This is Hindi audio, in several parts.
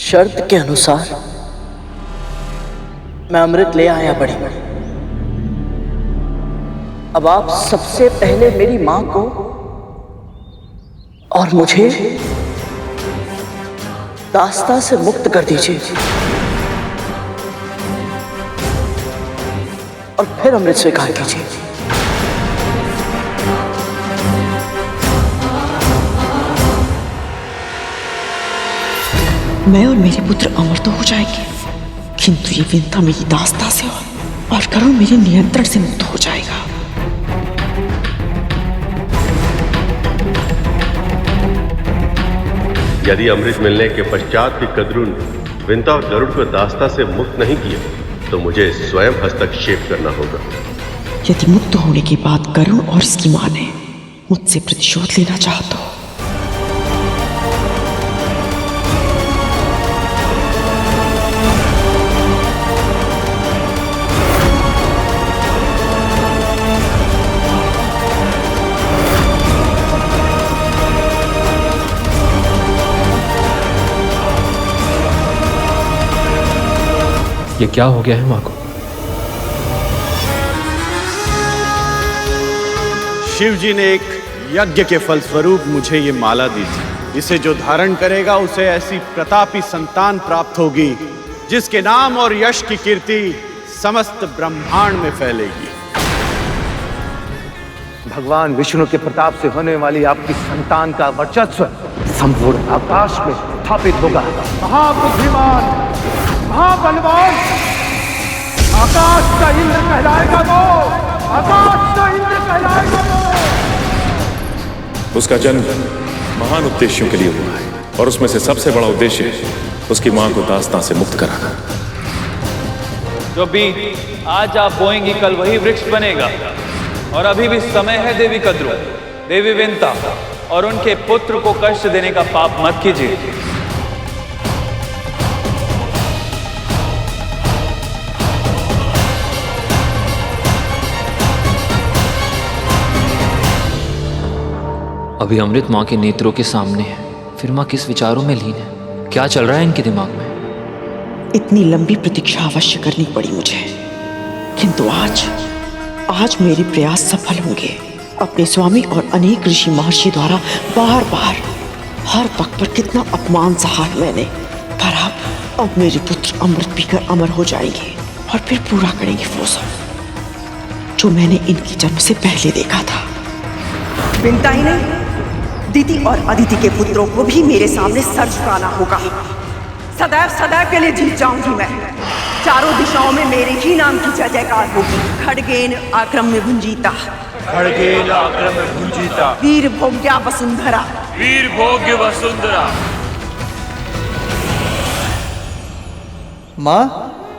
शर्त के अनुसार मैं अमृत ले आया बड़ी। अब आप सबसे पहले मेरी मां को और मुझे दास्ता से मुक्त कर दीजिए और फिर अमृत स्वीकार कीजिए। मैं और मेरे पुत्र अमर तो हो जाएंगे, किंतु ये विंता मेरी दास्ता से और करुण मेरे नियंत्रण से मुक्त हो जाएगा। यदि अमृत मिलने के पश्चात भी कद्रुन विंता और गरुड़ को दास्ता से मुक्त नहीं किया तो मुझे स्वयं हस्तक्षेप करना होगा। यदि मुक्त होने के बाद करुण और इसकी मां ने मुझसे प्रतिशोध लेना चाहा तो ये क्या हो गया है मां को? शिव जी ने एक यज्ञ के फलस्वरूप मुझे ये माला दी थी। इसे जो धारण करेगा उसे ऐसी प्रतापी संतान प्राप्त होगी जिसके नाम और यश की कीर्ति समस्त ब्रह्मांड में फैलेगी। भगवान विष्णु के प्रताप से होने वाली आपकी संतान का वर्चस्व संपूर्ण आकाश में स्थापित होगा। महाबुद्धिमान, महाबलवान, आकाश का इंद्र कहलाएगा वो, आकाश का इंद्र कहलाएगा वो। उसका जन्म महान उद्देश्यों के लिए हुआ है और उसमें से सबसे बड़ा उद्देश्य है उसकी मां को दास्तां से मुक्त कराना। जो बीज आज आप बोएंगी कल वही वृक्ष बनेगा और अभी भी समय है देवी कद्रुन, देवी विंता और उनके पुत्र को कष्ट देने का पाप मत कीजिए। अभी अमृत मां के नेत्रों के सामने है, फिर मां किस विचारों में लीन है? क्या चल रहा है इनके दिमाग में? इतनी लंबी प्रतीक्षा अवश्य करनी पड़ी मुझे, किंतु आज मेरे प्रयास सफल होंगे। अपने स्वामी और अनेक ऋषि महर्षि द्वारा बार बार हर पग पर कितना अपमान सहा है मैंने, पर अब मेरे पुत्र अमृत पीकर अमर हो जाएंगे और फिर पूरा करेंगे वो सब जो मैंने इनके जन्म से पहले देखा था। विंता ही नहीं, दीति और अदिति के पुत्रों को भी मेरे सामने सर झुकाना होगा। सदैव सदैव के लिए जीत जाऊंगी मैं। चारों दिशाओं में मेरे ही नाम की जय जयकार होगी। खड्गेन आक्रम्य भुंजीता, खड्गेन आक्रम्य भुंजीता, वीर भोग्या वसुंधरा, वीर भोग्य वसुंधरा। माँ,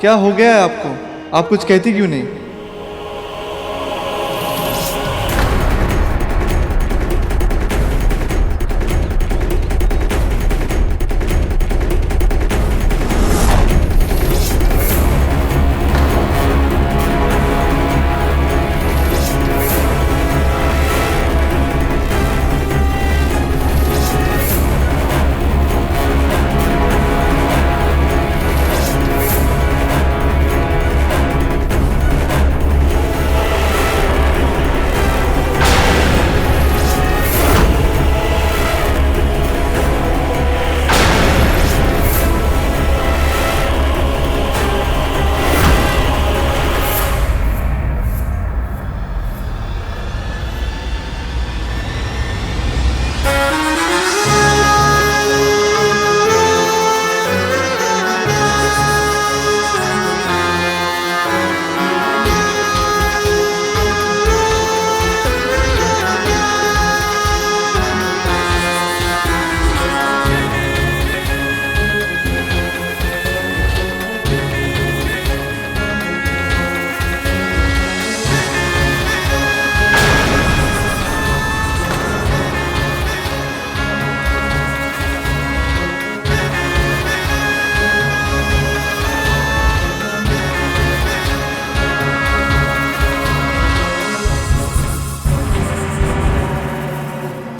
क्या हो गया है आपको? आप कुछ कहती क्यों नहीं?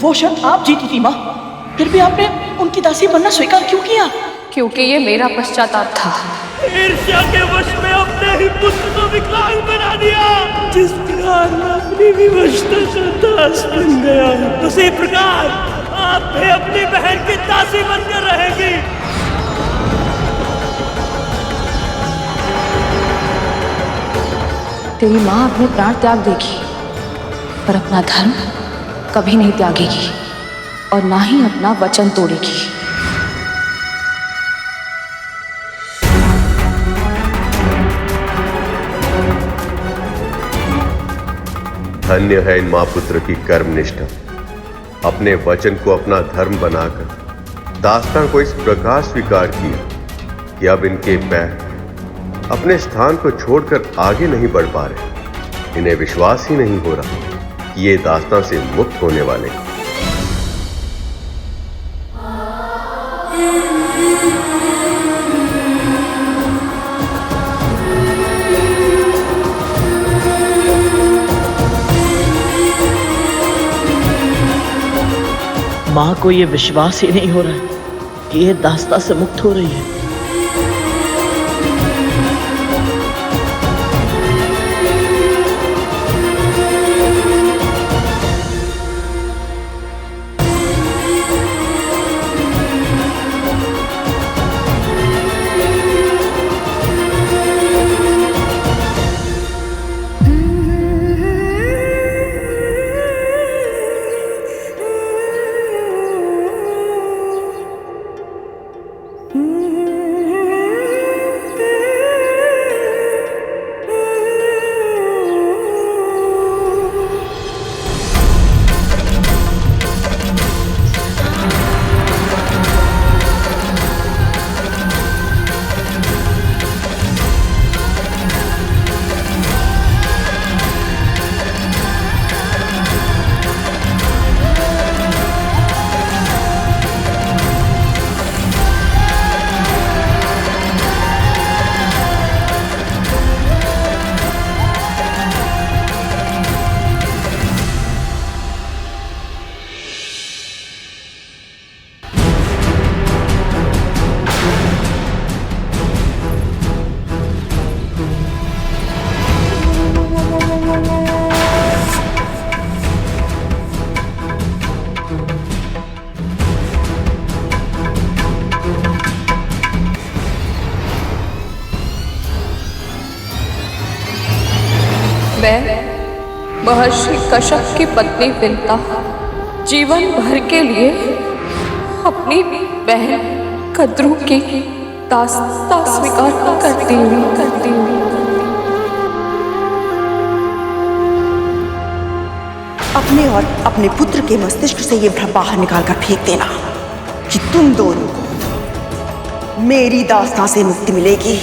वो शर्त आप जीती थी माँ, फिर भी आपने उनकी दासी बनना स्वीकार क्यों किया? क्योंकि ये मेरा पश्चाताप था। ईर्ष्या के वश में अपने ही पुत्र को विकलांग बना दिया। जिस प्रकार मैं अपनी विवशता का दास बन गया, उसी प्रकार आप भी अपनी बहन की दासी बनकर रहेंगी। तेरी माँ अपने प्राण त्याग देगी, पर अपना धर्म कभी नहीं त्यागेगी और ना ही अपना वचन तोड़ेगी। धन्य है इन मां पुत्र की कर्मनिष्ठा। अपने वचन को अपना धर्म बनाकर दास्तां को इस प्रकार स्वीकार किया कि अब इनके पैर अपने स्थान को छोड़कर आगे नहीं बढ़ पा रहे। इन्हें विश्वास ही नहीं हो रहा कि ये दास्तां से मुक्त होने वाले हैं। माँ को ये विश्वास ही नहीं हो रहा है कि ये दास्तां से मुक्त हो रही है। मैं महर्षि कश्यप की पत्नी विंता जीवन भर के लिए अपनी बहन कद्रू की दास्तां स्वीकार करती हूँ। अपने और अपने पुत्र के मस्तिष्क से ये भ्रम बाहर निकाल कर फेंक देना कि तुम दोनों को मेरी दास्तां से मुक्ति मिलेगी।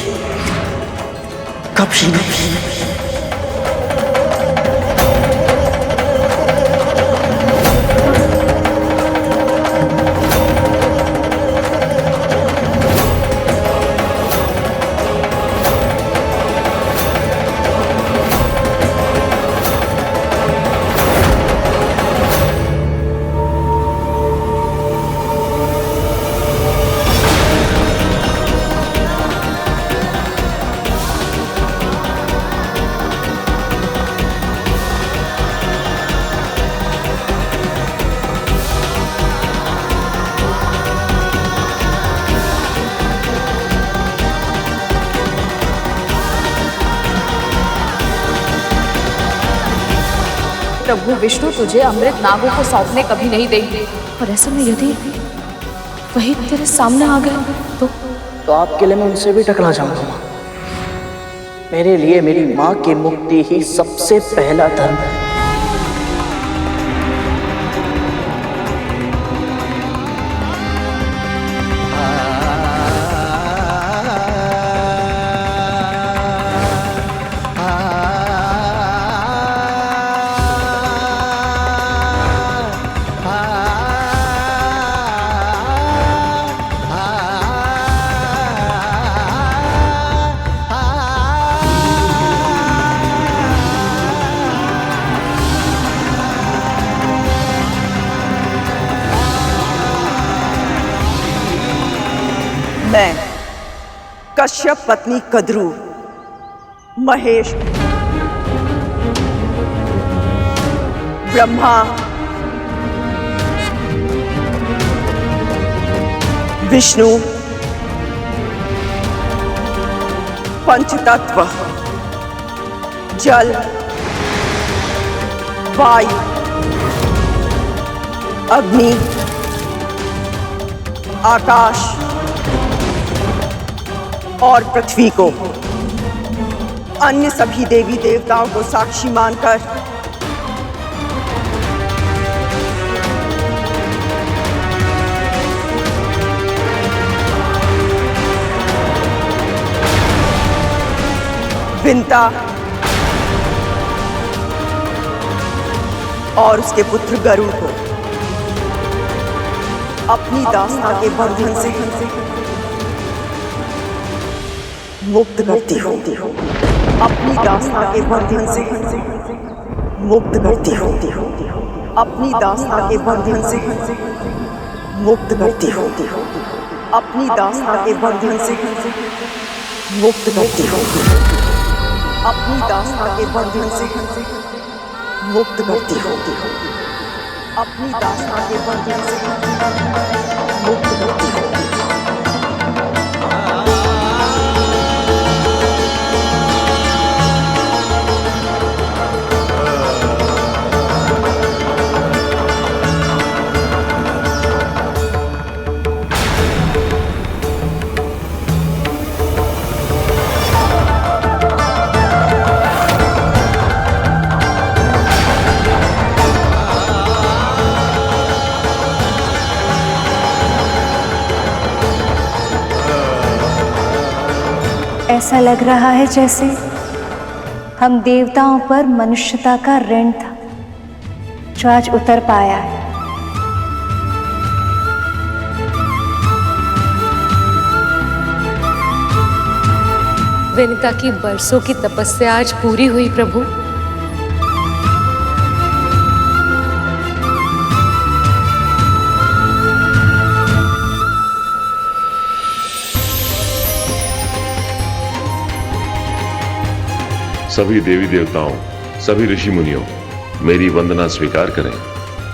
कभी नहीं। प्रभु विष्णु तुझे अमृत नागों को सौंपने कभी नहीं देंगे, और ऐसे में यदि वही तेरे सामने आ गए तो आपके लिए मैं उनसे भी टकरा जाऊंगा माँ। मेरे लिए मेरी माँ की मुक्ति ही सबसे पहला धर्म है। मैं कश्यप पत्नी कद्रू महेश ब्रह्मा विष्णु पंचतत्व जल वायु अग्नि आकाश और पृथ्वी को अन्य सभी देवी देवताओं को साक्षी मानकर विंता और उसके पुत्र गरुड़ को अपनी दास्ता के बंधन से मुक्त करती हूँ। अपनी दास्ता के बंधन से मुक्त करती हूँ। अपनी दास्ता के बंधन से मुक्त करती हूँ। अपनी दास्ता के बंधन से मुक्त करती हूँ। अपनी दास्ता के बंधन से मुक्त करती हूँ। अपनी दास्ता के बंधन से मुक्त करती हूँ। ऐसा लग रहा है जैसे हम देवताओं पर मनुष्यता का ऋण था जो आज उतर पाया है। विनिता की बरसों की तपस्या आज पूरी हुई प्रभु। सभी देवी देवताओं, सभी ऋषि मुनियों, मेरी वंदना स्वीकार करें।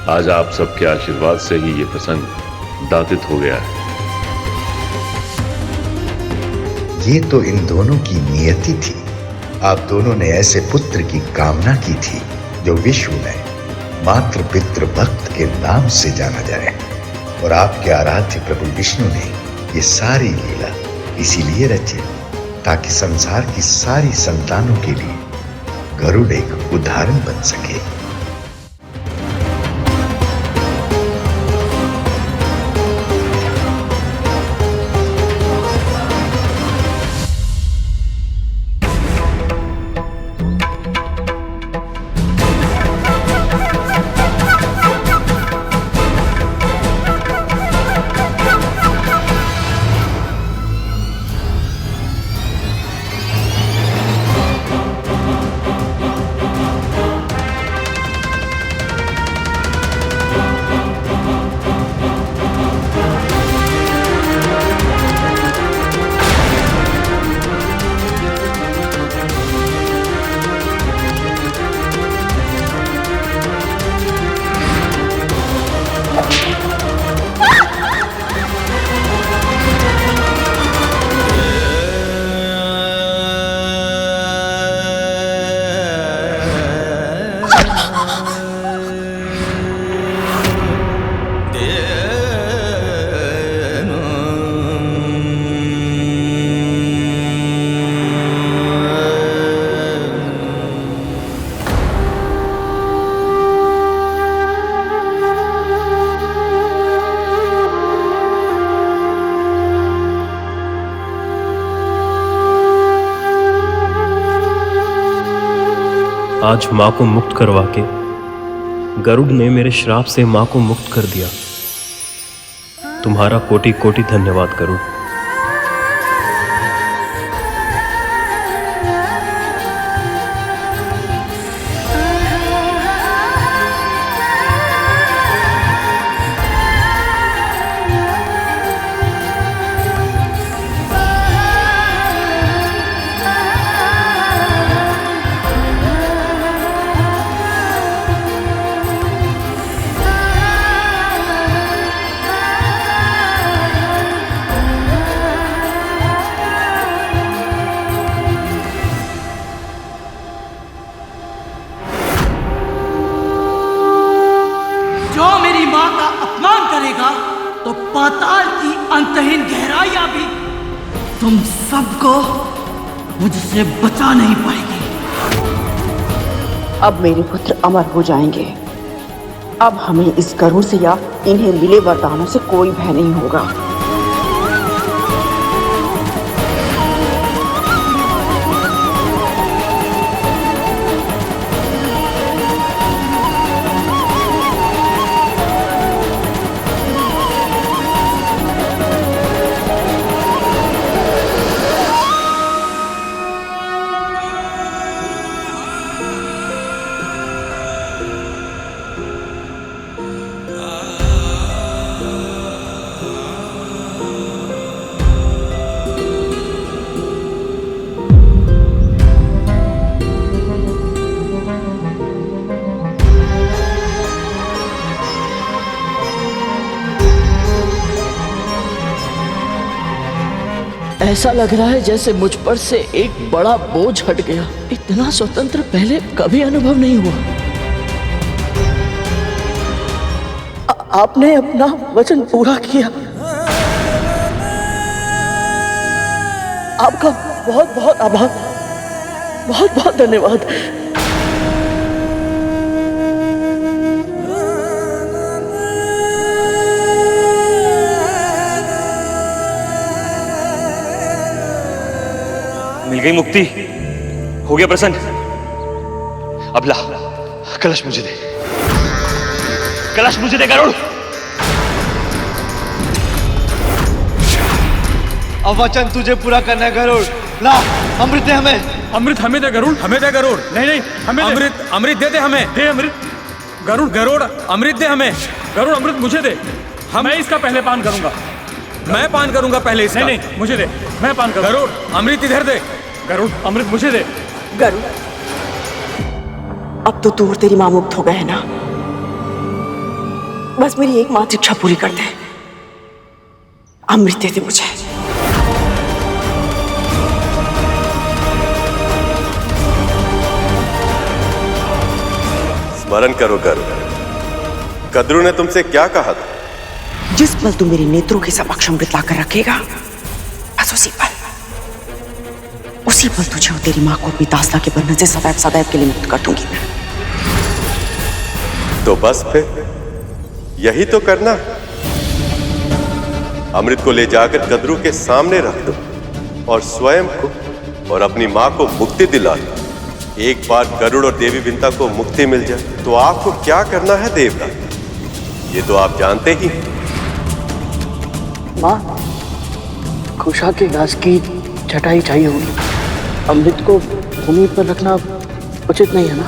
आज आप सबके आशीर्वाद से ही ये प्रसंग दातित हो गया है। ये तो इन दोनों की नियति थी। आप दोनों ने ऐसे पुत्र की कामना की थी जो विश्व में मात्र पितृ भक्त के नाम से जाना जाए, और आपके आराध्य प्रभु विष्णु ने ये सारी लीला इसीलिए रची ताकि संसार की सारी संतानों के लिए गरुड़ एक उदाहरण बन सके। आज माँ को मुक्त करवा के गरुड़ ने मेरे श्राप से माँ को मुक्त कर दिया। तुम्हारा कोटि कोटि धन्यवाद गरुड़। तुम सबको मुझसे बचा नहीं पाएगी। अब मेरे पुत्र अमर हो जाएंगे। अब हमें इस गरुड़ से या इन्हें मिले वरदानों से कोई भय नहीं होगा। ऐसा लग रहा है जैसे मुझ पर से एक बड़ा बोझ हट गया। इतना स्वतंत्र पहले कभी अनुभव नहीं हुआ। आपने अपना वचन पूरा किया। आपका बहुत बहुत आभार, बहुत बहुत धन्यवाद। मिल गई मुक्ति, हो गया प्रसन्न। अब ला कलश मुझे दे, कलश मुझे दे गरुड़। अब वचन तुझे पूरा करना है गरुड़। ला अमृत दे हमें। अमृत हमें दे गरुड़, हमें दे गरुड़। नहीं नहीं हमें अमृत, अमृत दे दे हमें, दे अमृत। गरुड़ गरुड़ अमृत दे हमें। गरुड़ अमृत मुझे दे, मैं इसका पहले पान करूंगा। मैं पान करूंगा पहले इसका। नहीं नहीं मुझे दे, मैं पान करूंगा। गरुड़ अमृत इधर दे। गरुड़ अमृत मुझे दे। गरुड़ अब तो तू और तेरी मां मुक्त हो गए हैं ना। बस मेरी एकमात्र इच्छा पूरी कर दे। अमृत दे दे मुझे। स्मरण करो गरुड़, कद्रू ने तुमसे क्या कहा था? जिस पल तू मेरे नेत्रों के समक्ष अमृत लाकर रखेगा, बस उसी पल तुझे और तेरी मां को अपनी दासता के बंधन से सदैव सदैव के लिए मुक्त कर दूंगी। तो बस फिर यही तो करना। अमृत को ले जाकर कद्रू के सामने रख दो और स्वयं को और अपनी मां को मुक्ति दिला दो। एक बार गरुड़ और देवी विंता को मुक्ति मिल जाए तो आपको क्या करना है देवता, ये तो आप जानते ही। मां, खुशा के दास की चटाई चाहिए होगी। अमृत को भूमि पर रखना उचित नहीं है ना।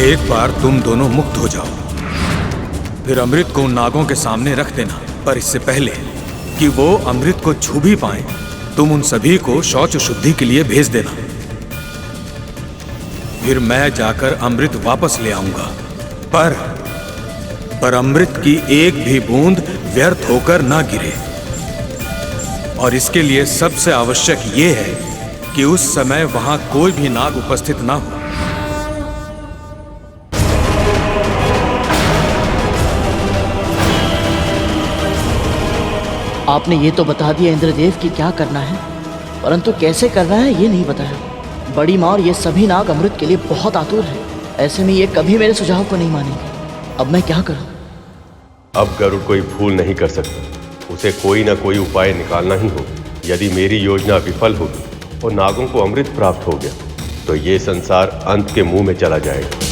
एक बार तुम दोनों मुक्त हो जाओ, फिर अमृत को उन नागों के सामने रख देना। पर इससे पहले कि वो अमृत को छू भी पाए, तुम उन सभी को शौच शुद्धि के लिए भेज देना। फिर मैं जाकर अमृत वापस ले आऊंगा। पर अमृत की एक भी बूंद व्यर्थ होकर ना गिरे। और इसके लिए सबसे आवश्यक ये है कि उस समय वहां कोई भी नाग उपस्थित ना हो। आपने ये तो बता दिया इंद्रदेव कि क्या करना है, परंतु कैसे करना है ये नहीं बताया। बड़ी माँ और ये सभी नाग अमृत के लिए बहुत आतुर हैं। ऐसे में ये कभी मेरे सुझाव को नहीं मानेंगे। अब मैं क्या करूं? अब गरुड़ कोई भूल नहीं कर सकता, उसे कोई ना कोई उपाय निकालना ही होगा। यदि मेरी योजना विफल होगी और नागों को अमृत प्राप्त हो गया तो ये संसार अंत के मुंह में चला जाएगा।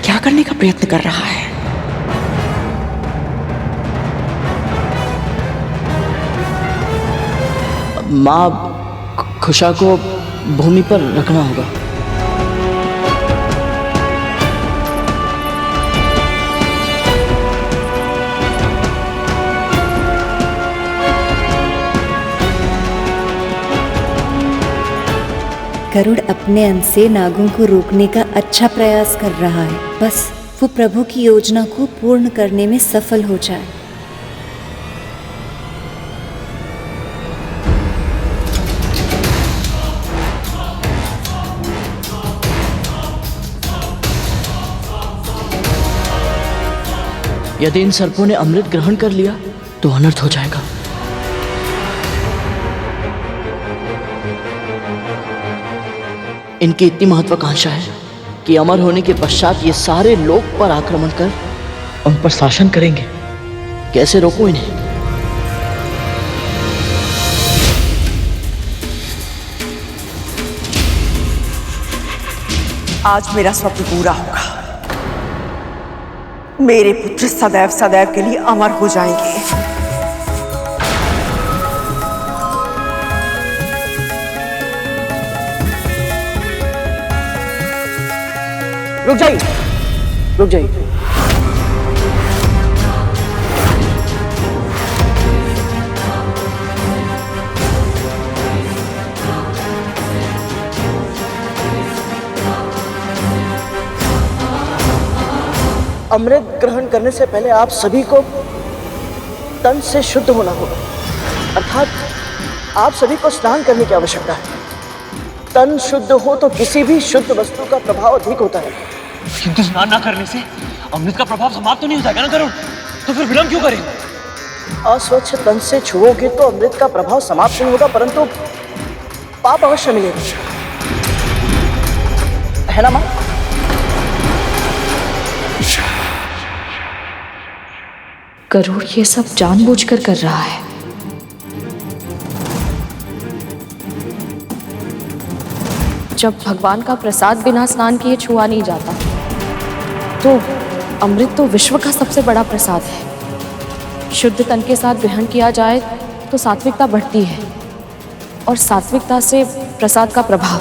क्या करने का प्रयत्न कर रहा है? माँ, खुशा को भूमि पर रखना होगा। गरुड़ अपने अंश से नागों को रोकने का अच्छा प्रयास कर रहा है, बस वो प्रभु की योजना को पूर्ण करने में सफल हो जाए। यदि इन सर्पों ने अमृत ग्रहण कर लिया तो अनर्थ हो जाएगा। इनकी इतनी महत्वाकांक्षा है कि अमर होने के पश्चात ये सारे लोक पर आक्रमण कर उन पर शासन करेंगे। कैसे रोकूं इन्हें? आज मेरा स्वप्न पूरा होगा। मेरे पुत्र सदैव सदैव के लिए अमर हो जाएंगे। रुक जाइए, रुक जाइए। अमृत ग्रहण करने से पहले आप सभी को तन से शुद्ध होना होगा, अर्थात आप सभी को स्नान करने की आवश्यकता है। तन शुद्ध हो तो किसी भी शुद्ध वस्तु का प्रभाव अधिक होता है। किंतु स्नान ना करने से अमृत का प्रभाव समाप्त तो नहीं हो जाएगा ना गरुड़? तो फिर विलंब क्यों करें? अस्वच्छ तन से छुओगे तो अमृत का प्रभाव समाप्त नहीं होगा, परंतु पाप अवश्य मिलेगा, है ना मां? गरुड़ ये सब जानबूझकर कर रहा है। जब भगवान का प्रसाद बिना स्नान किए छुआ नहीं जाता, तो अमृत तो विश्व का सबसे बड़ा प्रसाद है। शुद्ध तन के साथ ग्रहण किया जाए तो सात्विकता बढ़ती है, और सात्विकता से प्रसाद का प्रभाव।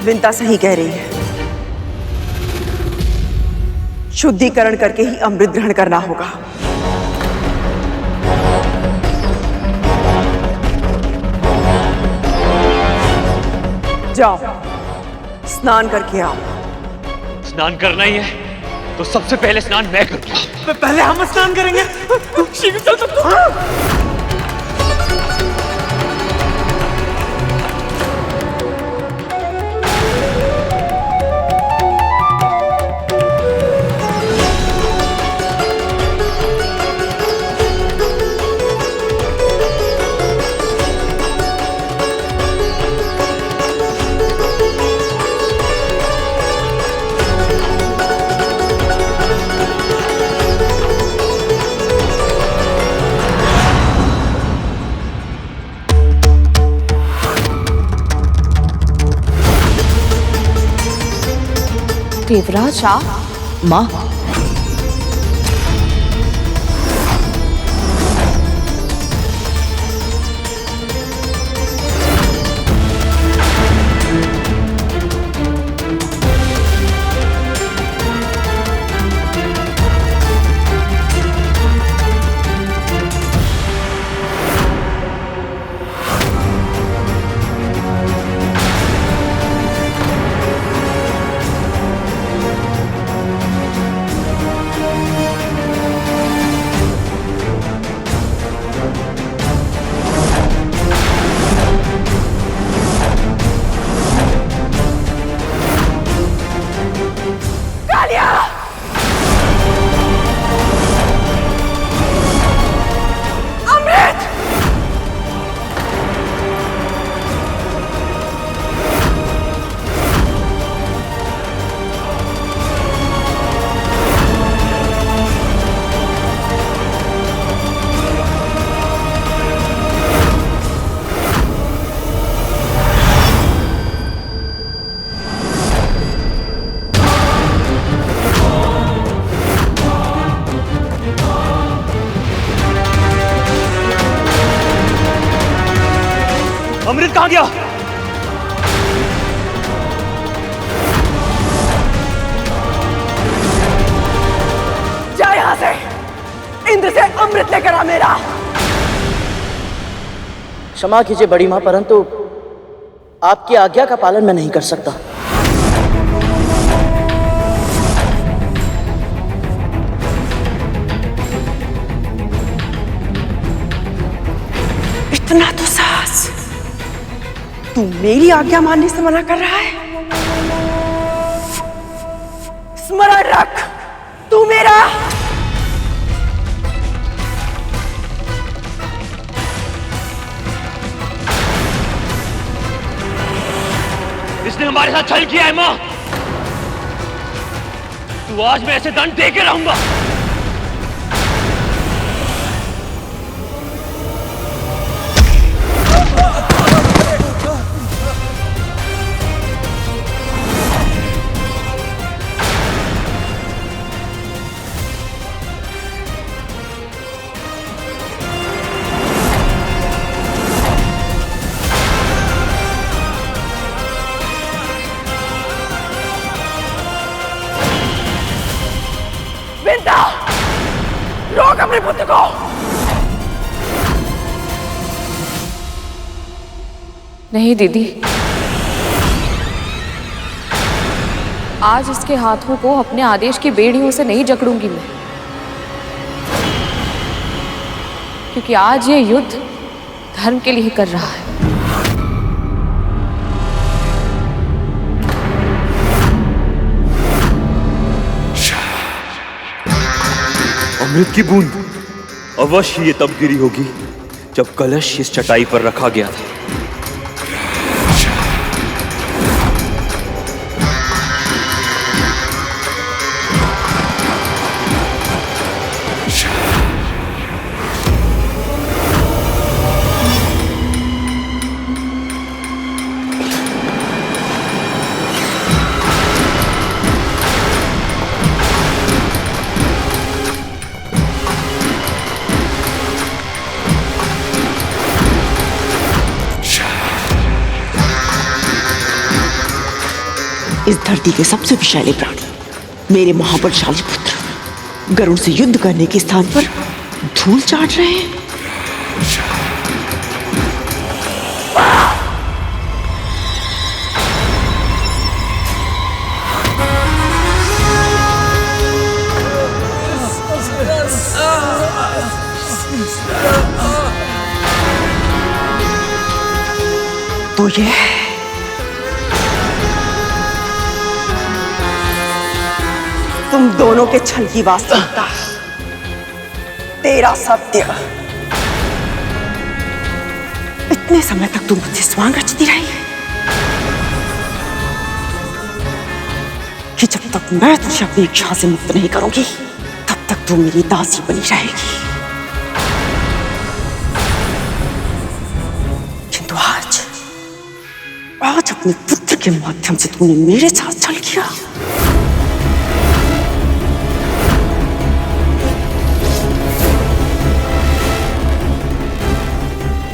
विंता सही कह रही है। शुद्धिकरण करके ही अमृत ग्रहण करना होगा। जाओ, स्नान करके आओ। स्नान करना ही है तो सबसे पहले स्नान मैं करूंगा। पहले हम स्नान करेंगे। शीघ्र चल सकते। देवराज माँ, अमृत कहाँ गया? अमृत लेकर आ मेरा। क्षमा कीजिए बड़ी माँ, परंतु आपकी आज्ञा का पालन मैं नहीं कर सकता। इतना तो साहस, तू मेरी आज्ञा मानने से मना कर रहा है? स्मरण रख, तू मेरा इसने हमारे साथ छल किया है मां। तू आज मैं ऐसे दंड दे के रहूंगा। विंता, रोक अपने पुत्र को। नहीं दीदी, आज इसके हाथों को अपने आदेश की बेड़ियों से नहीं जकड़ूंगी मैं, क्योंकि आज ये युद्ध धर्म के लिए कर रहा है। अमृत की बूंद अवश्य ये तब गिरी होगी जब कलश इस चटाई पर रखा गया था। इस धरती के सबसे विशाले प्राणी, मेरे महाबलशाली पुत्र गरुड़ से युद्ध करने के स्थान पर धूल चाट रहे हैं। तो ये तुम दोनों के छल की वास्तविकता, तेरा सत्य। इतने समय तक तुम मुझसे स्वांग रचती रही कि जब तक मैं तुझे अपनी इच्छा से मुक्त नहीं करूंगी तब तक तू मेरी दासी बनी रहेगी। किंतु आज अपने पुत्र के माध्यम से तूने मेरे साथ छल किया।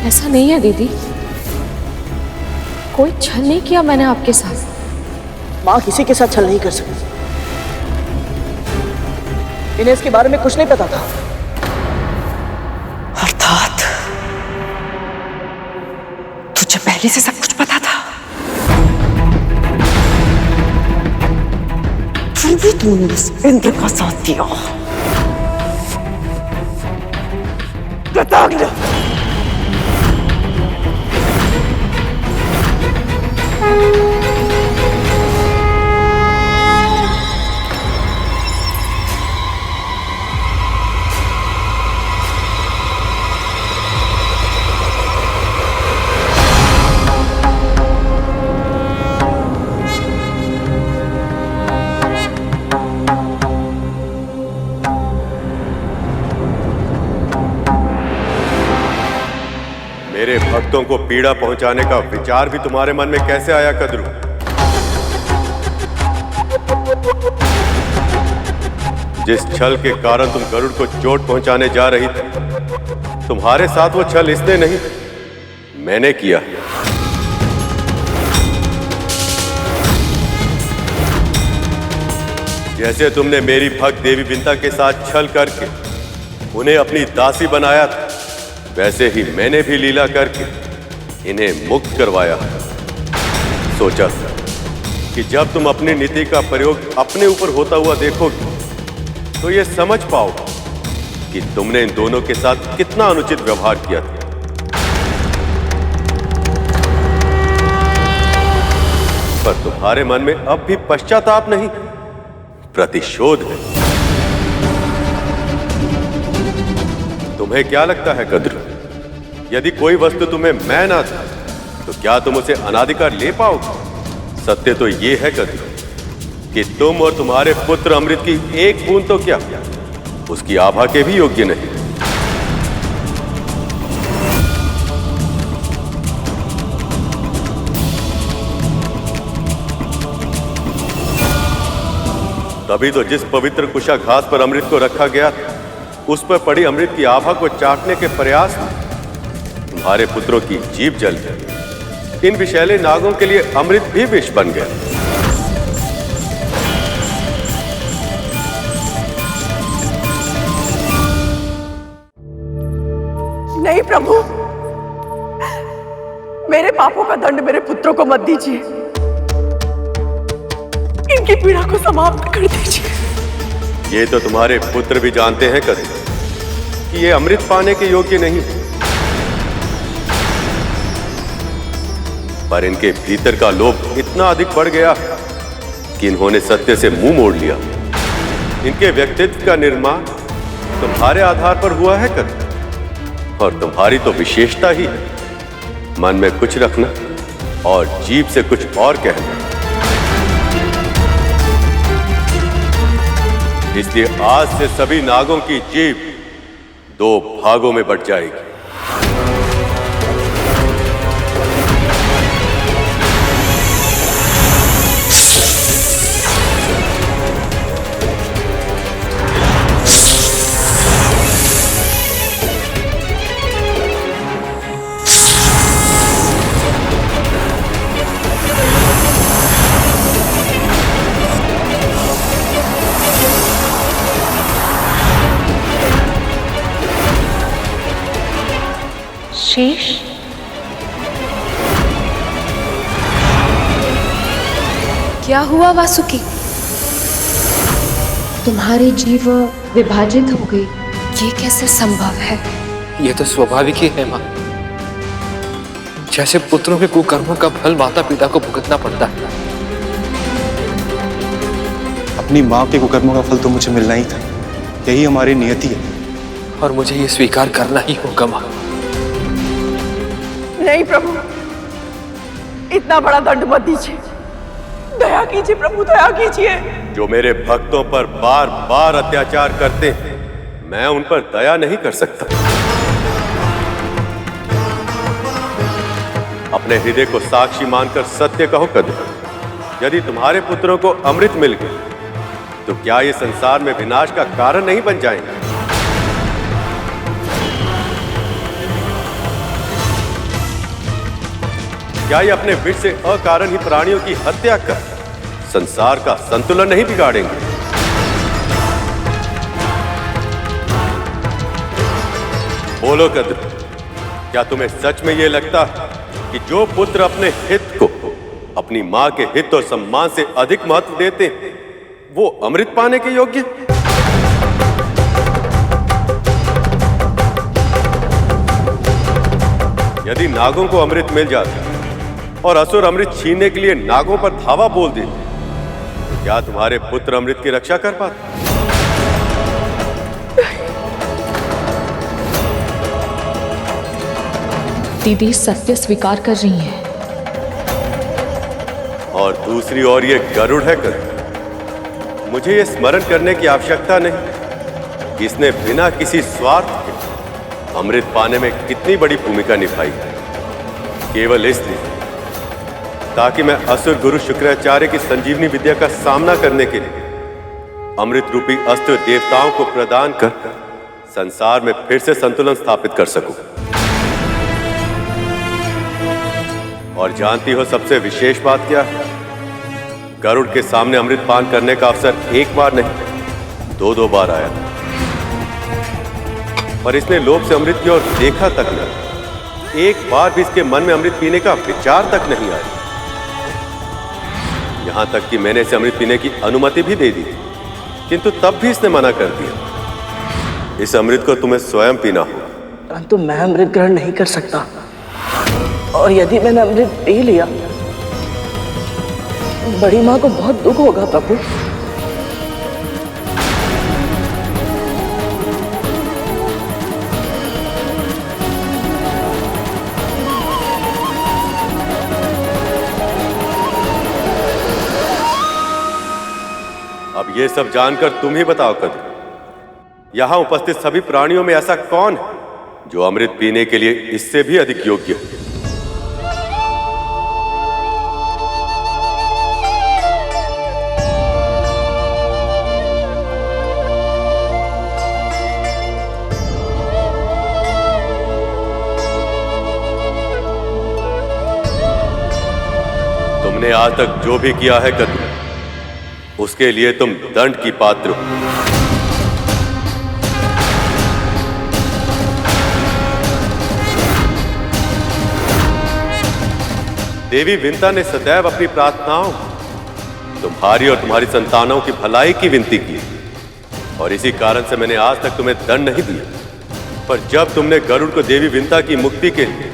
ऐसा नहीं है दीदी, कोई छल नहीं किया मैंने आपके साथ। माँ किसी के साथ छल नहीं कर सकती। इन्हें इसके बारे में कुछ नहीं पता था। अर्थात तुझे पहले से सब कुछ पता था, फिर भी तूने उस इंद्र का साथ दिया। कृतज्ञ। मेरे भक्तों को पीड़ा पहुंचाने का विचार भी तुम्हारे मन में कैसे आया कद्रू? जिस छल के कारण तुम गरुड़ को चोट पहुंचाने जा रही थी, तुम्हारे साथ वो छल इसने नहीं, मैंने किया। जैसे तुमने मेरी भक्त देवी विंता के साथ छल करके उन्हें अपनी दासी बनाया था, वैसे ही मैंने भी लीला करके इन्हें मुक्त करवाया। सोचा कि जब तुम अपनी नीति का प्रयोग अपने ऊपर होता हुआ देखोगे तो ये समझ पाओगे कि तुमने इन दोनों के साथ कितना अनुचित व्यवहार किया था। पर तुम्हारे मन में अब भी पश्चाताप नहीं, प्रतिशोध है। तुम्हें क्या लगता है कद्रू, यदि कोई वस्तु तुम्हें मैं ना था तो क्या तुम उसे अनाधिकार ले पाओगे? सत्य तो यह है कद्रू कि तुम और तुम्हारे पुत्र अमृत की एक बूंद तो क्या उसकी आभा के भी योग्य नहीं। तभी तो जिस पवित्र कुशाघास पर अमृत को रखा गया था, उस पर पड़ी अमृत की आभा को चाटने के प्रयास में तुम्हारे पुत्रों की जीभ जल गई। इन विषैले नागों के लिए अमृत भी विष बन गया। नहीं प्रभु, मेरे पापों का दंड मेरे पुत्रों को मत दीजिए, इनकी पीड़ा को समाप्त कर दीजिए। ये तो तुम्हारे पुत्र भी जानते हैं कद्रू कि ये अमृत पाने के योग्य नहीं, पर इनके भीतर का लोभ इतना अधिक बढ़ गया कि इन्होंने सत्य से मुंह मोड़ लिया। इनके व्यक्तित्व का निर्माण तुम्हारे आधार पर हुआ है कद्रू, और तुम्हारी तो विशेषता ही है मन में कुछ रखना और जीभ से कुछ और कहना। इसलिए आज से सभी नागों की जीभ 2 भागों में बंट जाएगी। शेष, क्या हुआ वासुकी? तुम्हारी जीव विभाजित हो गई, ये कैसे संभव है? ये तो स्वाभाविक ही है माँ। जैसे पुत्रों के कुकर्मों का फल माता पिता को भुगतना पड़ता है। अपनी माँ के कुकर्मों का फल तो मुझे मिलना ही था, यही हमारी नियति है, और मुझे ये स्वीकार करना ही होगा माँ। नहीं प्रभु, इतना बड़ा दंड मत दीजिए, दया कीजिए प्रभु, दया कीजिए। जो मेरे भक्तों पर बार बार अत्याचार करते हैं, मैं उन पर दया नहीं कर सकता। अपने हृदय को साक्षी मानकर सत्य कहो कद्रू, यदि तुम्हारे पुत्रों को अमृत मिल गया तो क्या ये संसार में विनाश का कारण नहीं बन जाएंगे? क्या ये अपने विष से अकारण ही प्राणियों की हत्या कर संसार का संतुलन नहीं बिगाड़ेंगे? बोलो कद्रू, क्या तुम्हें सच में यह लगता कि जो पुत्र अपने हित को अपनी मां के हित और सम्मान से अधिक महत्व देते हैं, वो अमृत पाने के योग्य? यदि नागों को अमृत मिल जाता और असुर अमृत छीनने के लिए नागों पर धावा बोल देते, क्या तुम्हारे पुत्र अमृत की रक्षा कर पाते? दीदी सत्य स्वीकार कर रही है। और दूसरी ओर ये गरुड़ है कद्रू, मुझे ये स्मरण करने की आवश्यकता नहीं कि इसने बिना किसी स्वार्थ के अमृत पाने में कितनी बड़ी भूमिका निभाई, केवल इसलिए ताकि मैं असुर गुरु शुक्राचार्य की संजीवनी विद्या का सामना करने के लिए अमृत रूपी अस्त्र देवताओं को प्रदान कर संसार में फिर से संतुलन स्थापित कर सकूं। और जानती हो सबसे विशेष बात क्या है? गरुड़ के सामने अमृत पान करने का अवसर एक बार नहीं, 2-2 बार आया था। पर इसने लोभ से अमृत की ओर देखा तक नहीं। एक बार भी इसके मन में अमृत पीने का विचार तक नहीं आया। यहां तक कि मैंने इसे अमृत पीने की अनुमति भी दे दी, किंतु तब भी इसने मना कर दिया। इस अमृत को तुम्हें स्वयं पीना होगा। परंतु मैं अमृत ग्रहण नहीं कर सकता, और यदि मैंने अमृत पी लिया, बड़ी माँ को बहुत दुख होगा प्रभु। अब ये सब जानकर तुम ही बताओ कद्रू, यहां उपस्थित सभी प्राणियों में ऐसा कौन है जो अमृत पीने के लिए इससे भी अधिक योग्य है? तुमने आज तक जो भी किया है कद्रू, उसके लिए तुम दंड की पात्र हो। देवी विंता ने सदैव अपनी प्रार्थनाओं तुम्हारी और तुम्हारी संतानों की भलाई की विनती की, और इसी कारण से मैंने आज तक तुम्हें दंड नहीं दिया। पर जब तुमने गरुड़ को देवी विंता की मुक्ति के लिए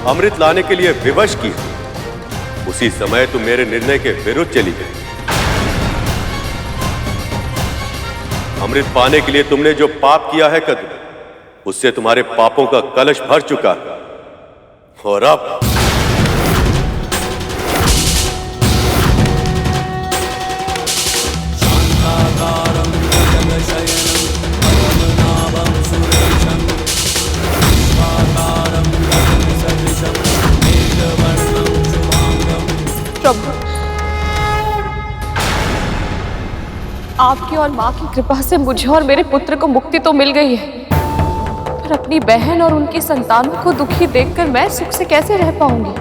अमृत लाने के लिए विवश किया, उसी समय तुम मेरे निर्णय के विरुद्ध चली गई। अमृत पाने के लिए तुमने जो पाप किया है कद्रू, उससे तुम्हारे पापों का कलश भर चुका है। और अब प्रभु, आपकी और माँ की कृपा से मुझे और मेरे पुत्र को मुक्ति तो मिल गई है, पर अपनी बहन और उनकी संतानों को दुखी देखकर मैं सुख से कैसे रह पाऊंगी?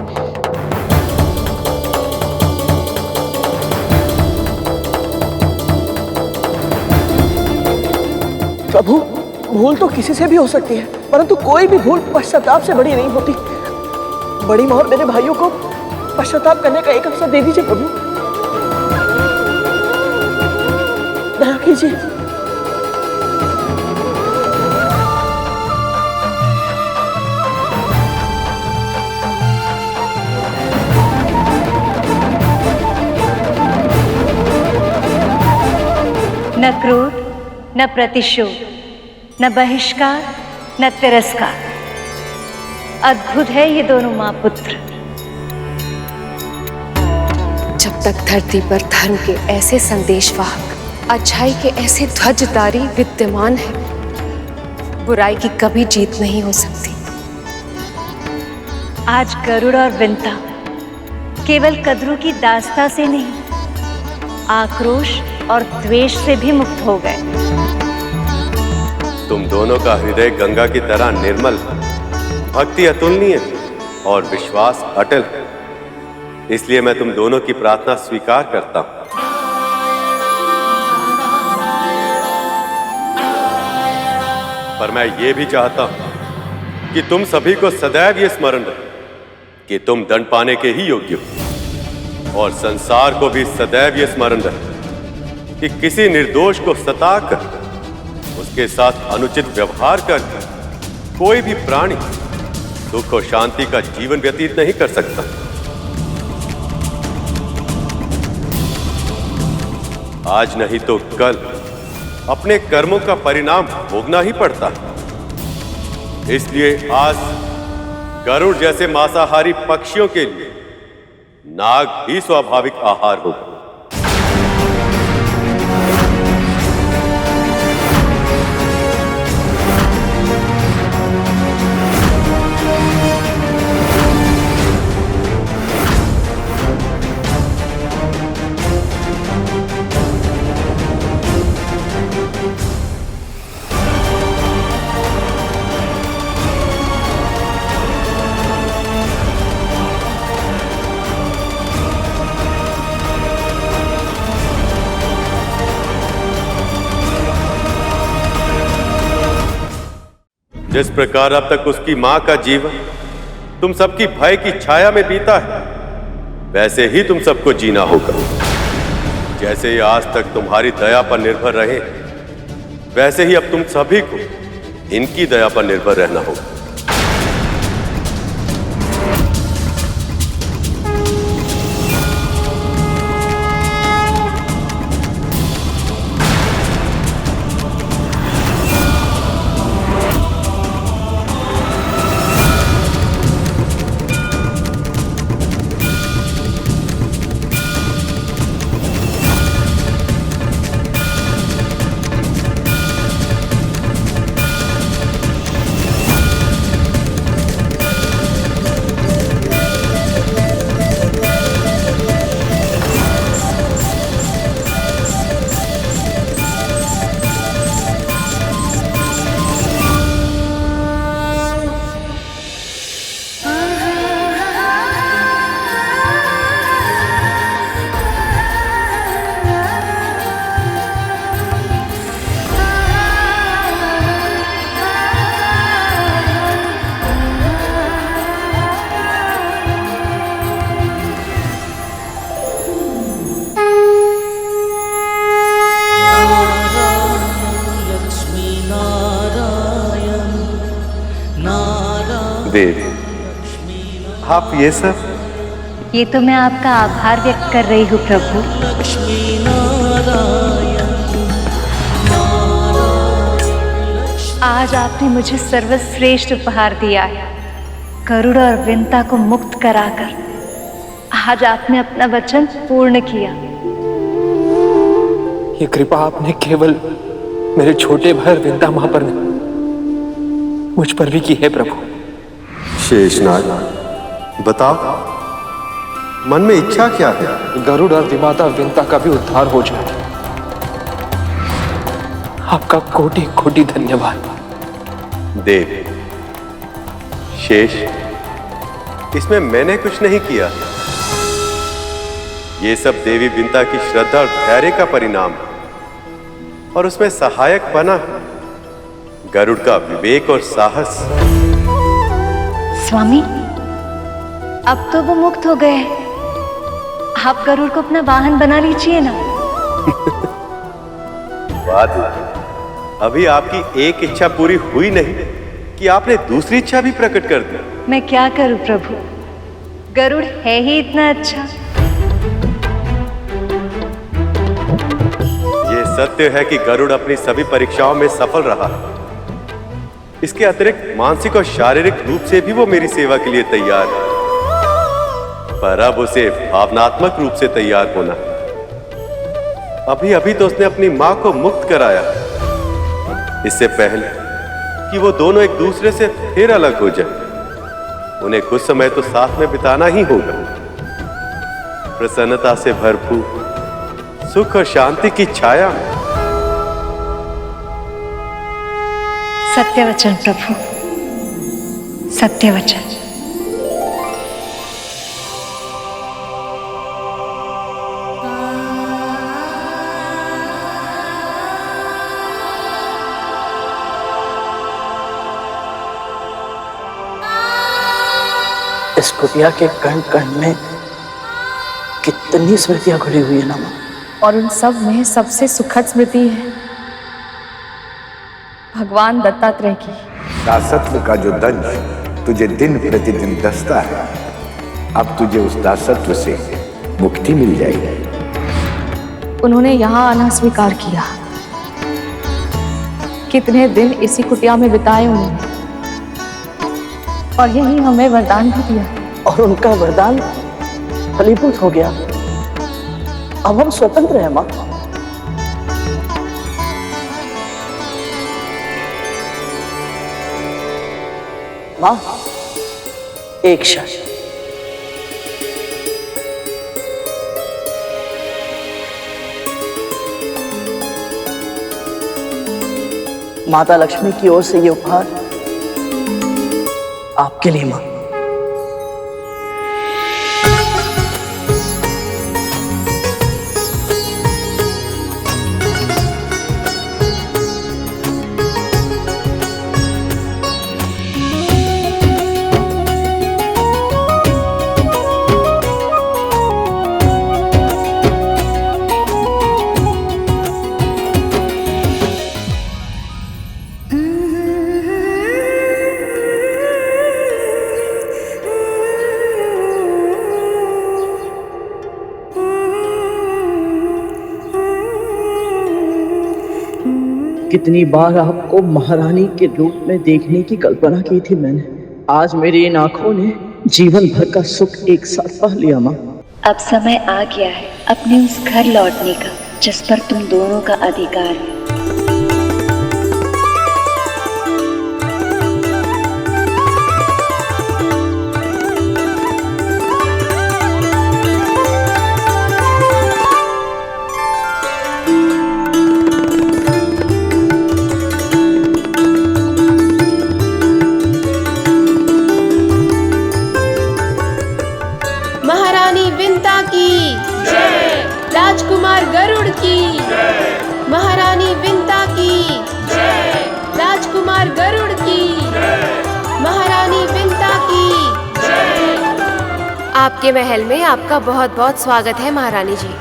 प्रभु, भूल तो किसी से भी हो सकती है, परंतु कोई भी भूल पश्चाताप से बड़ी नहीं होती। बड़ी माँ और मेरे भाइयों को पश्चाताप करने का एक अवसर दे दीजिए प्रभु, दया कीजिए। न क्रोध, न प्रतिशोध, न बहिष्कार, न तिरस्कार। अद्भुत है ये दोनों माँ पुत्र। जब तक धरती पर धर्म के ऐसे संदेशवाहक, अच्छाई के ऐसे ध्वजधारी विद्यमान हैं, बुराई की कभी जीत नहीं हो सकती। आज गरुड़ और विंता केवल कद्रू की दास्ता से नहीं, आक्रोश और द्वेष से भी मुक्त हो गए। तुम दोनों का हृदय गंगा की तरह निर्मल, भक्ति अतुलनीय और विश्वास अटल है। इसलिए मैं तुम दोनों की प्रार्थना स्वीकार करता हूं। पर मैं ये भी चाहता हूं कि तुम सभी को सदैव ये स्मरण रहे कि तुम दंड पाने के ही योग्य हो, और संसार को भी सदैव ये स्मरण रहे कि किसी निर्दोष को सताकर, उसके साथ अनुचित व्यवहार कर कोई भी प्राणी सुख और शांति का जीवन व्यतीत नहीं कर सकता। आज नहीं तो कल अपने कर्मों का परिणाम भोगना ही पड़ता है। इसलिए आज गरुड़ जैसे मांसाहारी पक्षियों के लिए नाग ही स्वाभाविक आहार होगा। जिस प्रकार अब तक उसकी मां का जीवन तुम सबकी भय की छाया में बीता है, वैसे ही तुम सबको जीना होगा। जैसे ये आज तक तुम्हारी दया पर निर्भर रहे, वैसे ही अब तुम सभी को इनकी दया पर निर्भर रहना होगा। देव, आप ये सब? ये तो मैं आपका आभार व्यक्त कर रही हूँ प्रभु। आज आपने मुझे सर्वश्रेष्ठ उपहार दिया है, गरुड़ और विंता को मुक्त कराकर। आज आपने अपना वचन पूर्ण किया। ये कृपा आपने केवल मेरे छोटे भाई विंता मां पर नहीं, मुझ पर भी की है प्रभु। शेषनाग, बताओ, मन में इच्छा क्या है? गरुड़ और विमाता विंता का भी उद्धार हो जाए। आपका कोटि कोटि धन्यवाद। देव, शेष, इसमें मैंने कुछ नहीं किया। ये सब देवी विंता की श्रद्धा और धैर्य का परिणाम है, और उसमें सहायक बना गरुड़ का विवेक और साहस। स्वामी, अब तो वो मुक्त हो गए। आप गरुड़ को अपना वाहन बना लीजिए ना। बात अभी आपकी एक इच्छा पूरी हुई नहीं कि आपने दूसरी इच्छा भी प्रकट कर दी। मैं क्या करूं प्रभु, गरुड़ है ही इतना अच्छा। ये सत्य है कि गरुड़ अपनी सभी परीक्षाओं में सफल रहा है। इसके अतिरिक्त मानसिक और शारीरिक रूप से भी वो मेरी सेवा के लिए तैयार है, पर अब उसे भावनात्मक रूप से तैयार होना है। अभी अभी तो उसने अपनी मां को मुक्त कराया, इससे पहले कि वो दोनों एक दूसरे से फिर अलग हो जाए, उन्हें कुछ समय तो साथ में बिताना ही होगा। प्रसन्नता से भरपूर सुख और शांति की छाया में। सत्यवचन प्रभु, सत्यवचन। इस कुटिया के कण कण में कितनी स्मृतियां घुली हुई है ना मां, और उन सब में सबसे सुखद स्मृति है भगवान दत्तात्रेय की। दासत्व का जो दंश तुझे दिन प्रतिदिन दसता है, अब तुझे उस दासत्व से मुक्ति मिल जाएगी। उन्होंने यहाँ आना स्वीकार किया। कितने दिन इसी कुटिया में बिताए उन्होंने, और यही हमें वरदान भी दिया। और उनका वरदान फलीभूत हो गया। अब हम स्वतंत्र हैं मां। मां, एक शर्त। माता लक्ष्मी की ओर से ये उपहार आपके लिए मां। कितनी बार आपको महारानी के रूप में देखने की कल्पना की थी मैंने। आज मेरी इन आंखों ने जीवन भर का सुख एक साथ पा लिया माँ। अब समय आ गया है अपने उस घर लौटने का जिस पर तुम दोनों का अधिकार है। महारानी विंता की जय, राजकुमार गरुड़ की जय, महारानी विंता की जय, राजकुमार गरुड़ की जय, महारानी विंता की जय। आपके महल में आपका बहुत बहुत स्वागत है महारानी जी।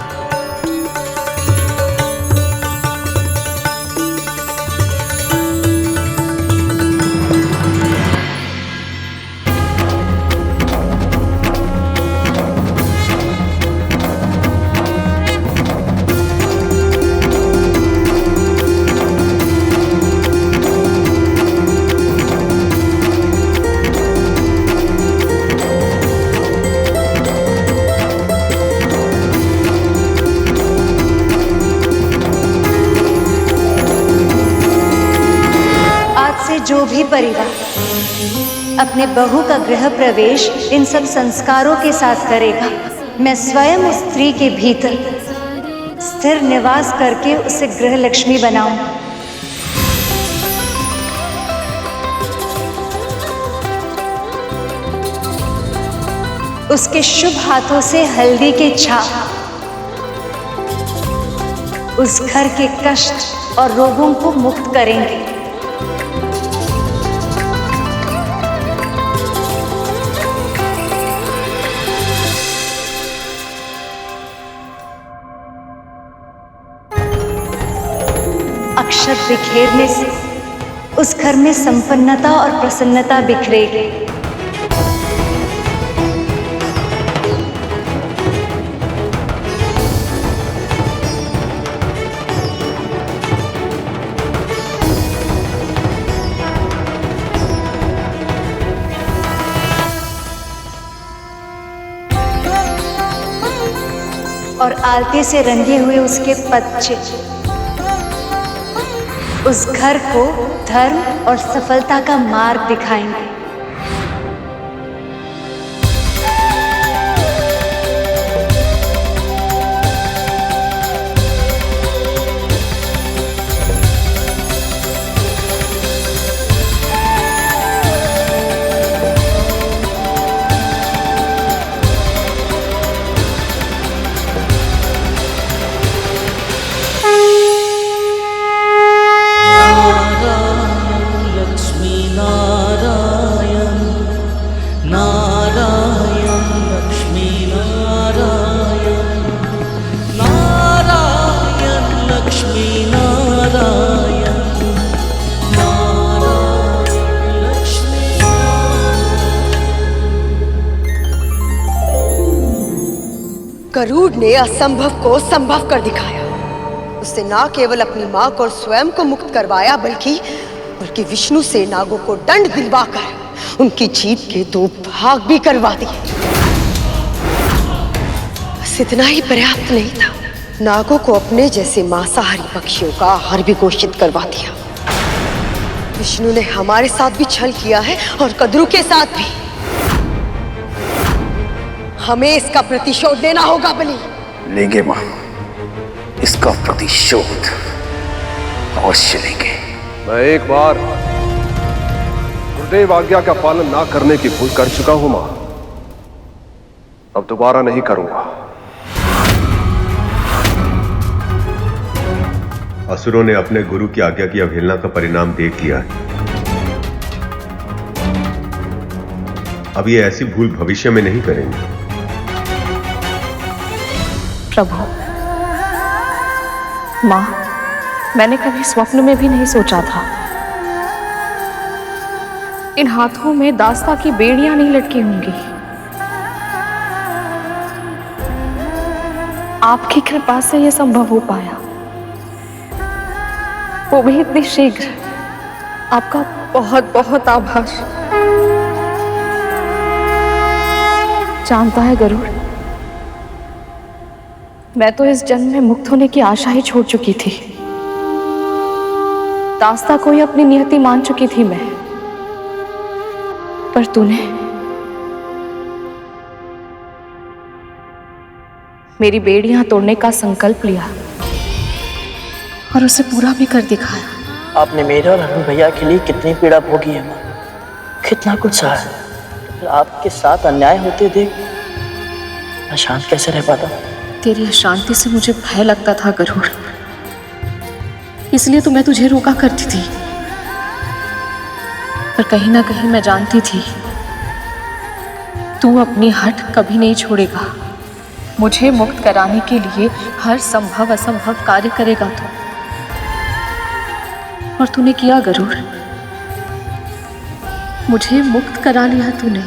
जो भी परिवार अपने बहू का गृह प्रवेश इन सब संस्कारों के साथ करेगा, मैं स्वयं उस स्त्री के भीतर स्थिर निवास करके उसे गृह लक्ष्मी बनाऊंगा। उसके शुभ हाथों से हल्दी के छाप उस घर के कष्ट और रोगों को मुक्त करेंगे। अक्षत बिखेरने से उस घर में संपन्नता और प्रसन्नता बिखरेगी। और आलते से रंगे हुए उसके पच्चे उस घर को धर्म और सफलता का मार्ग दिखाएंगे। गरुड़ ने असंभव को संभव कर दिखाया। उससे न केवल अपनी मां को और स्वयं को मुक्त करवाया बल्कि विष्णु से नागों को दंड दिलवाकर उनकी जीभ के 2 भाग भी करवा दिए। बस इतना ही पर्याप्त नहीं था, नागों को अपने जैसे मांसाहारी पक्षियों का आहार भी घोषित करवा दिया। विष्णु ने हमारे साथ भी छल किया है और कद्रू के साथ भी। हमें इसका प्रतिशोध लेना होगा बलि। लेंगे मां, इसका प्रतिशोध अवश्य लेंगे। मैं एक बार गुरुदेव आज्ञा का पालन ना करने की भूल कर चुका हूं मां, अब दोबारा नहीं करूंगा। असुरों ने अपने गुरु की आज्ञा की अवहेलना का परिणाम देख लिया है। अब ये ऐसी भूल भविष्य में नहीं करेंगे। प्रभु, माँ, मैंने कभी स्वप्न में भी नहीं सोचा था इन हाथों में दास्ता की बेड़ियां नहीं लटकी होंगी। आपकी कृपा से यह संभव हो पाया। वो भी इतनी शीघ्र। आपका बहुत बहुत आभार। जानता है गरुड़, मैं तो इस जन्म में मुक्त होने की आशा ही छोड़ चुकी थी। दास्ता को ही अपनी नियति मान चुकी थी मैं, पर तूने मेरी बेड़ियां तोड़ने का संकल्प लिया और उसे पूरा भी कर दिखाया। आपने मेरे और अरुण भैया के लिए कितनी पीड़ा भोगी है माँ, कितना कुछ सहा है। फिर आपके साथ अन्याय होते देख मैं शांत कैसे रह पाता? तेरी अशांति से मुझे भय लगता था गरुड़, इसलिए तो मैं तुझे रोका करती थी। पर कहीं ना कहीं मैं जानती थी तू अपनी हट कभी नहीं छोड़ेगा। मुझे मुक्त कराने के लिए हर संभव असंभव कार्य करेगा तू, और तूने किया गरुड़। मुझे मुक्त करा लिया तूने।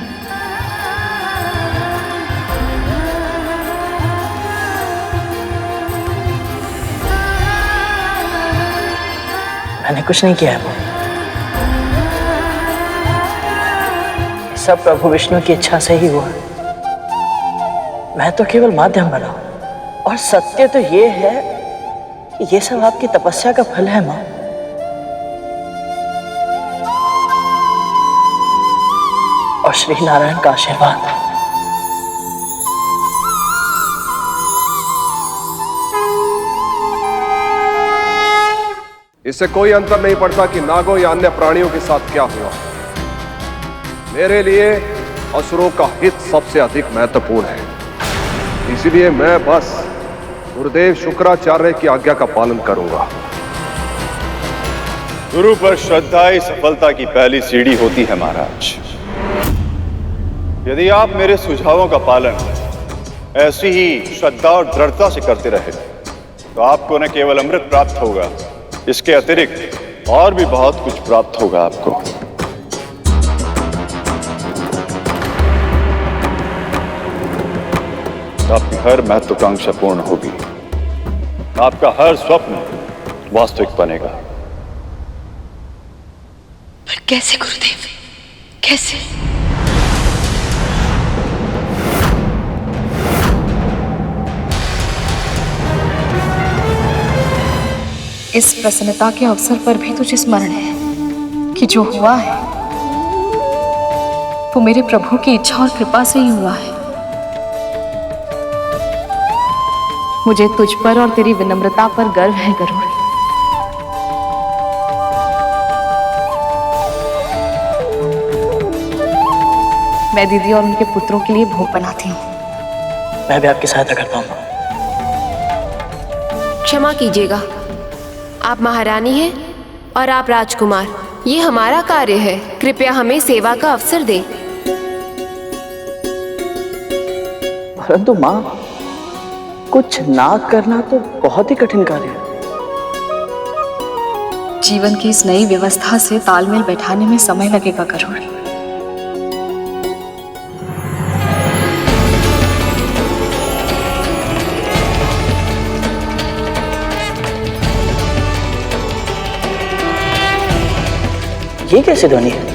मैंने कुछ नहीं किया है, सब प्रभु विष्णु की इच्छा से ही हुआ। मैं तो केवल माध्यम बना, और सत्य तो ये है कि ये सब आपकी तपस्या का फल है माँ। और श्री नारायण का आशीर्वाद। इससे कोई अंतर नहीं पड़ता कि नागों या अन्य प्राणियों के साथ क्या हुआ। मेरे लिए असुरों का हित सबसे अधिक महत्वपूर्ण है, इसलिए मैं बस गुरुदेव शुक्राचार्य की आज्ञा का पालन करूंगा। गुरु पर श्रद्धा ही सफलता की पहली सीढ़ी होती है महाराज। यदि आप मेरे सुझावों का पालन ऐसी ही श्रद्धा और दृढ़ता से करते रहे तो आपको न केवल अमृत प्राप्त होगा, इसके अतिरिक्त और भी बहुत कुछ प्राप्त होगा आपको। आपकी हर महत्वाकांक्षा पूर्ण होगी, आपका हर स्वप्न वास्तविक बनेगा। पर कैसे गुरुदेव, कैसे? इस प्रसन्नता के अवसर पर भी तुझे स्मरण है कि जो हुआ है वो मेरे प्रभु की इच्छा और कृपा से ही हुआ है। मुझे तुझ पर और तेरी विनम्रता पर गर्व है गरुड़। मैं दीदी और उनके पुत्रों के लिए भोग बनाती हूँ। मैं भी आपकी सहायता करता हूँ। क्षमा कीजिएगा, आप महारानी हैं और आप राजकुमार। ये हमारा कार्य है, कृपया हमें सेवा का अवसर दें। परंतु माँ, कुछ ना करना तो बहुत ही कठिन कार्य है। जीवन की इस नई व्यवस्था से तालमेल बैठाने में समय लगेगा गरुड़। ये कैसे ध्वनि है?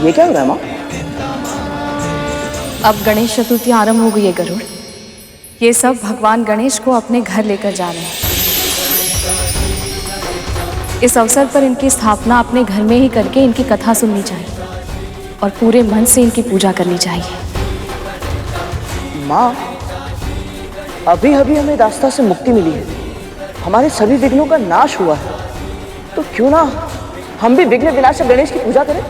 ये क्या हो रहा है माँ? अब गणेश चतुर्थी आरंभ हो गई है गरुड़। ये सब भगवान गणेश को अपने घर लेकर जा रहे हैं। इस अवसर पर इनकी स्थापना अपने घर में ही करके इनकी कथा सुननी चाहिए और पूरे मन से इनकी पूजा करनी चाहिए। माँ, अभी अभी हमें दास्ता से मुक्ति मिली है, हमारे सभी विघ्नों का नाश हुआ है, तो तो क्यों ना हम भी विघ्न विनाशक गणेश की पूजा करें?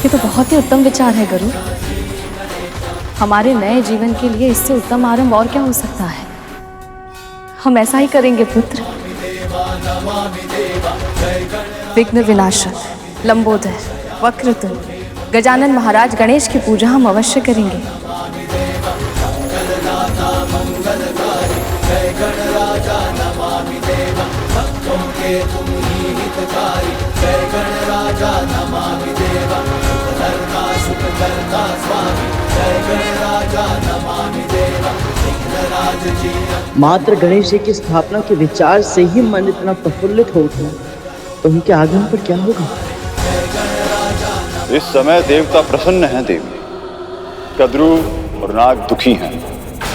ये तो बहुत ही उत्तम विचार है गरुड़। हमारे नए जीवन के लिए इससे उत्तम आरंभ और क्या हो सकता है। हम ऐसा ही करेंगे पुत्र। विघ्न विनाशक, लंबोदर, वक्रतुंड, गजानन महाराज गणेश की पूजा हम अवश्य करेंगे। मात्र गणेश जी की स्थापना के विचार से ही मन इतना प्रफुल्लित हो उठा, तो उनके आगमन पर क्या होगा? इस समय देवता प्रसन्न हैं देवी। कद्रू और नाग दुखी हैं,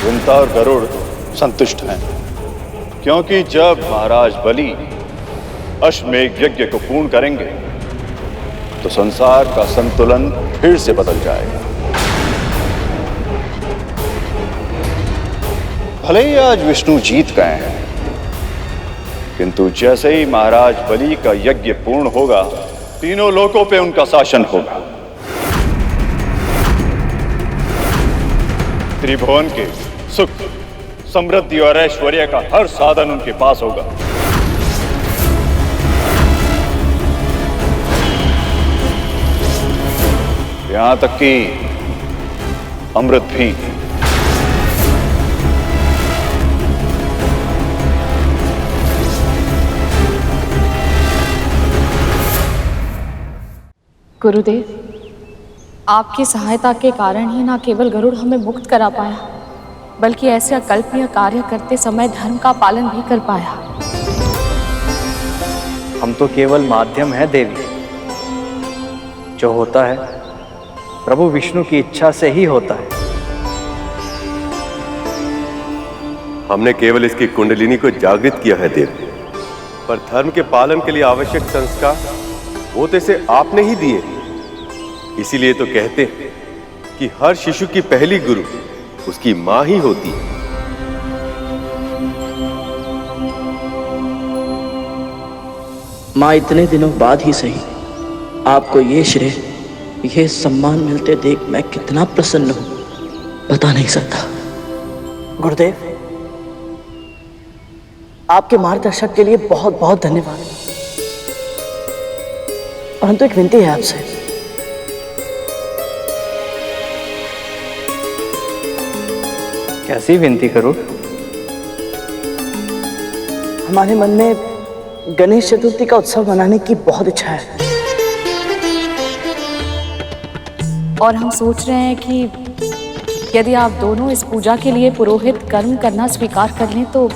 विंता और गरुड़ संतुष्ट हैं, क्योंकि जब महाराज बलि अश्वमेघ यज्ञ को पूर्ण करेंगे तो संसार का संतुलन फिर से बदल जाएगा। भले ही आज विष्णु जीत गए हैं, किंतु जैसे ही महाराज बलि का यज्ञ पूर्ण होगा, तीनों लोकों पे उनका शासन होगा। त्रिभुवन के सुख, समृद्धि और ऐश्वर्य का हर साधन उनके पास होगा। यहां तक कि अमृत भी। गुरुदेव, आपकी सहायता के कारण ही न केवल गरुड़ हमें मुक्त करा पाया, बल्कि ऐसे अकल्पनीय कार्य करते समय धर्म का पालन भी कर पाया। हम तो केवल माध्यम हैं देवी। जो होता है प्रभु विष्णु की इच्छा से ही होता है। हमने केवल इसकी कुंडलिनी को जागृत किया है देवी, पर धर्म के पालन के लिए आवश्यक संस्कार वो तो इसे आपने ही दिए। इसीलिए तो कहते हैं कि हर शिशु की पहली गुरु उसकी मां ही होती है। मां इतने दिनों बाद ही सही आपको ये श्रेय, ये सम्मान मिलते देख मैं कितना प्रसन्न हूं, बता नहीं सकता। गुरुदेव, आपके मार्गदर्शक के लिए बहुत बहुत धन्यवाद। परंतु एक विनती है आपसे। कैसी विनती करूं? हमारे मन में गणेश चतुर्थी का उत्सव मनाने की बहुत इच्छा है, और हम सोच रहे हैं कि यदि आप दोनों इस पूजा के लिए पुरोहित कर्म करना स्वीकार कर लें तो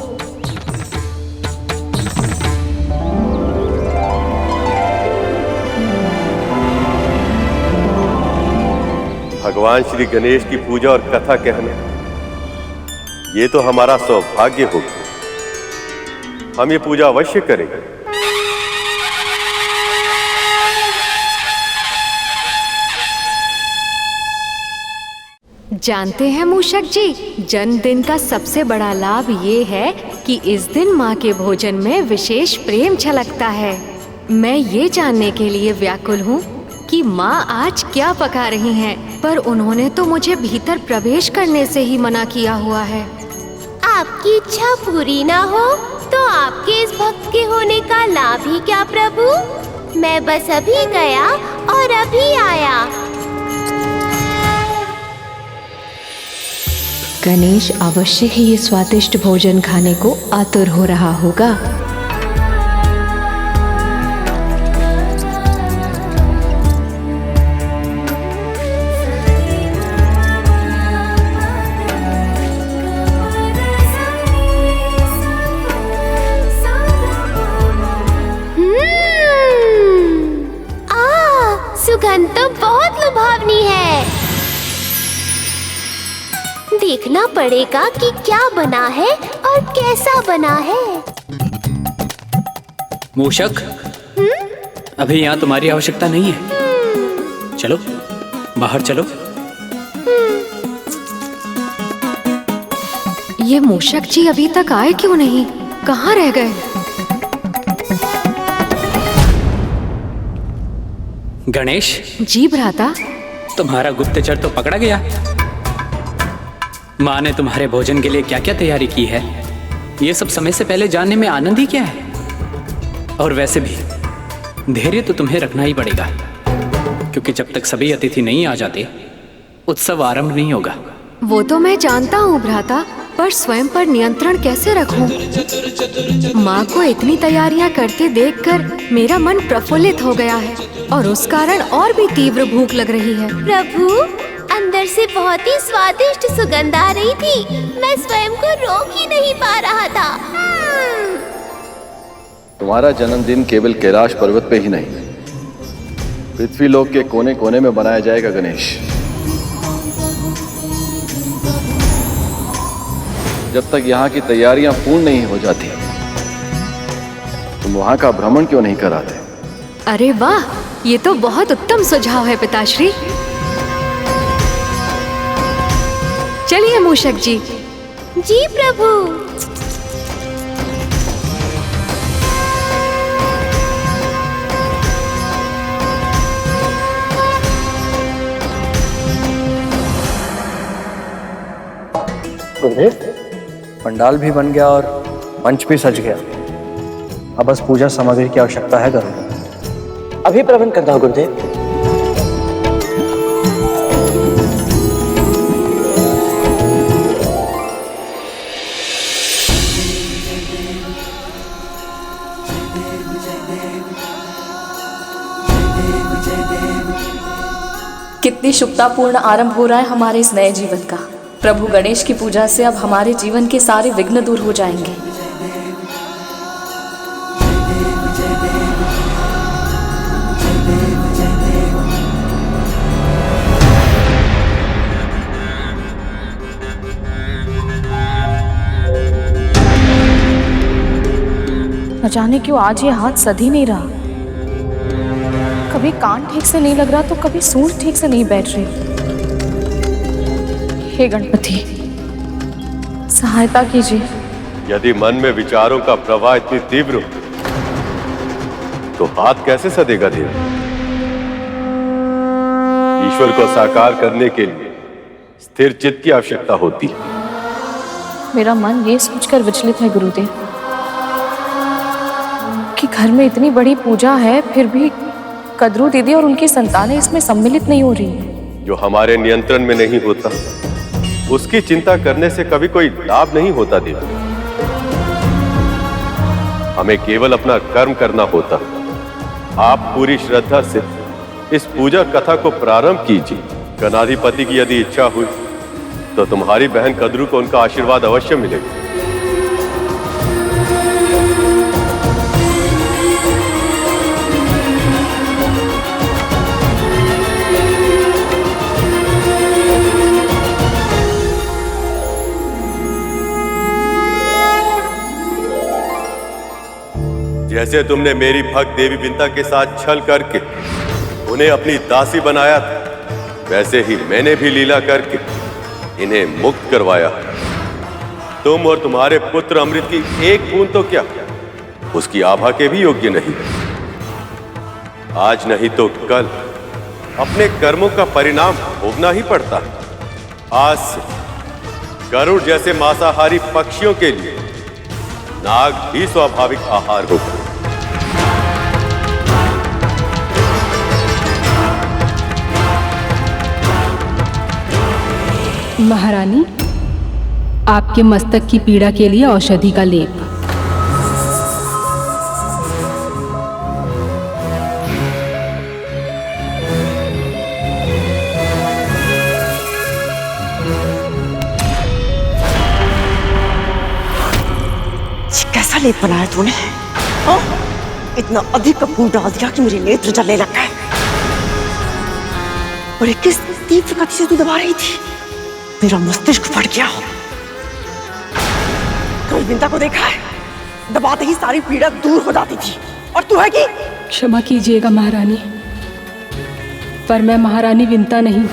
भगवान श्री गणेश की पूजा और कथा कहना, ये तो हमारा सौभाग्य होगा। हम ये पूजा अवश्य करेंगे। जानते हैं मूषक जी, जन्मदिन का सबसे बड़ा लाभ ये है कि इस दिन माँ के भोजन में विशेष प्रेम छलकता है। मैं ये जानने के लिए व्याकुल हूँ कि माँ आज क्या पका रही हैं, पर उन्होंने तो मुझे भीतर प्रवेश करने से ही मना किया हुआ है। आपकी इच्छा पूरी ना हो तो आपके इस भक्त के होने का लाभ ही क्या प्रभु? मैं बस अभी गया और अभी आया। गणेश अवश्य ही ये स्वादिष्ट भोजन खाने को आतुर हो रहा होगा। सुगंध तो बहुत लुभावनी है। देखना पड़ेगा कि क्या बना है और कैसा बना है। मूषक, अभी यहाँ तुम्हारी आवश्यकता नहीं है। चलो बाहर चलो। ये मूषक जी अभी तक आए क्यों नहीं? कहाँ रह गए? गणेश जी भ्राता। तुम्हारा गुप्तचर तो पकड़ा गया। माँ ने तुम्हारे भोजन के लिए क्या क्या तैयारी की है, ये सब समय से पहले जानने में आनंद ही क्या है। और वैसे भी धैर्य तो तुम्हें रखना ही पड़ेगा, क्योंकि जब तक सभी अतिथि नहीं आ जाते उत्सव आरंभ नहीं होगा। वो तो मैं जानता हूँ भ्राता, पर स्वयं पर नियंत्रण कैसे रखूं? माँ को इतनी तैयारियां करते देखकर मेरा मन प्रफुल्लित हो गया है और उस कारण और भी तीव्र भूख लग रही है। प्रभु, अंदर से बहुत ही स्वादिष्ट सुगंध आ रही थी। मैं स्वयं को रोक ही नहीं पा रहा था। तुम्हारा जन्मदिन केवल कैलाश पर्वत पे ही नहीं, पृथ्वीलोक के कोने कोने में बनाया जाएगा गणेश। जब तक यहाँ की तैयारियां पूर्ण नहीं हो जाती, तुम वहां का भ्रमण क्यों नहीं कराते? अरे वाह, ये तो बहुत उत्तम सुझाव है पिताश्री। चलिए मूषक जी। जी प्रभु। गुरुदेव, पंडाल भी बन गया और मंच भी सज गया। अब बस पूजा सामग्री की आवश्यकता है गरुड़। अभी प्रबंध करता हूँ गुरुदेव। कितनी शुभतापूर्ण आरंभ हो रहा है हमारे इस नए जीवन का। प्रभु गणेश की पूजा से अब हमारे जीवन के सारे विघ्न दूर हो जाएंगे। न जाने क्यों आज ये हाथ सध ही नहीं रहा। कभी कान ठीक से नहीं लग रहा तो कभी सूंड ठीक से नहीं बैठ रही। हे गणपति, सहायता कीजिए। यदि मन में विचारों का प्रवाह इतनी तीव्र हो, तो हाथ कैसे सदेगा धीरे? ईश्वर को साकार करने के लिए स्थिर चित्त की आवश्यकता होती है। मेरा मन ये सोचकर विचलित है गुरुदेव कि घर में इतनी बड़ी पूजा है, फिर भी कद्रू दीदी और उनकी संतानें इसमें सम्मिलित नहीं हो रही। जो हमारे नियंत्रण में नहीं होता, उसकी चिंता करने से कभी कोई लाभ नहीं होता देवी। हमें केवल अपना कर्म करना होता। आप पूरी श्रद्धा से इस पूजा कथा को प्रारंभ कीजिए। गणाधिपति की यदि इच्छा हुई तो तुम्हारी बहन कद्रू को उनका आशीर्वाद अवश्य मिलेगा। जैसे तुमने मेरी भक्त देवी बिंता के साथ छल करके उन्हें अपनी दासी बनाया था, वैसे ही मैंने भी लीला करके इन्हें मुक्त करवाया। तुम और तुम्हारे पुत्र अमृत की एक बूंद तो क्या, उसकी आभा के भी योग्य नहीं। आज नहीं तो कल अपने कर्मों का परिणाम भोगना ही पड़ता है। आज से गरुड़ जैसे मांसाहारी पक्षियों के लिए नाग भी स्वाभाविक आहार होगा। महारानी, आपके मस्तक की पीड़ा के लिए औषधि का लेप। कैसा लेप बनाया तूने? इतना अधिक खून डाल दिया कि मेरे नेत्र जलने लग गए। और ये किस तीव्र गति से तू दबा रही थी? मेरा मस्तिष्क फट गया। कल बिंता को देखा है, दबाते ही सारी पीड़ा दूर हो जाती थी, और तू है कि? क्षमा कीजिएगा महारानी, पर मैं महारानी विंता नहीं।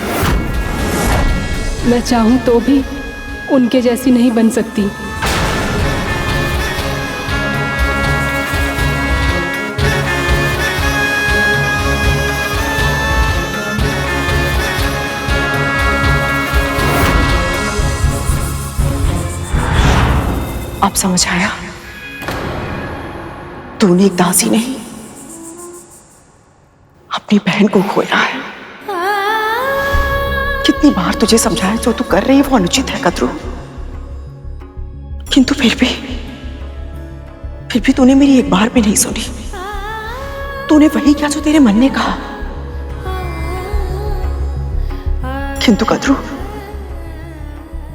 मैं चाहूं तो भी उनके जैसी नहीं बन सकती। अब समझ आया, तूने एक दासी नहीं अपनी बहन को खोया है। कितनी बार तुझे समझाया जो तू कर रही है वो अनुचित है कद्रू, किंतु फिर भी तूने मेरी एक बार भी नहीं सुनी। तूने वही किया जो तेरे मन ने कहा। किंतु कद्रू,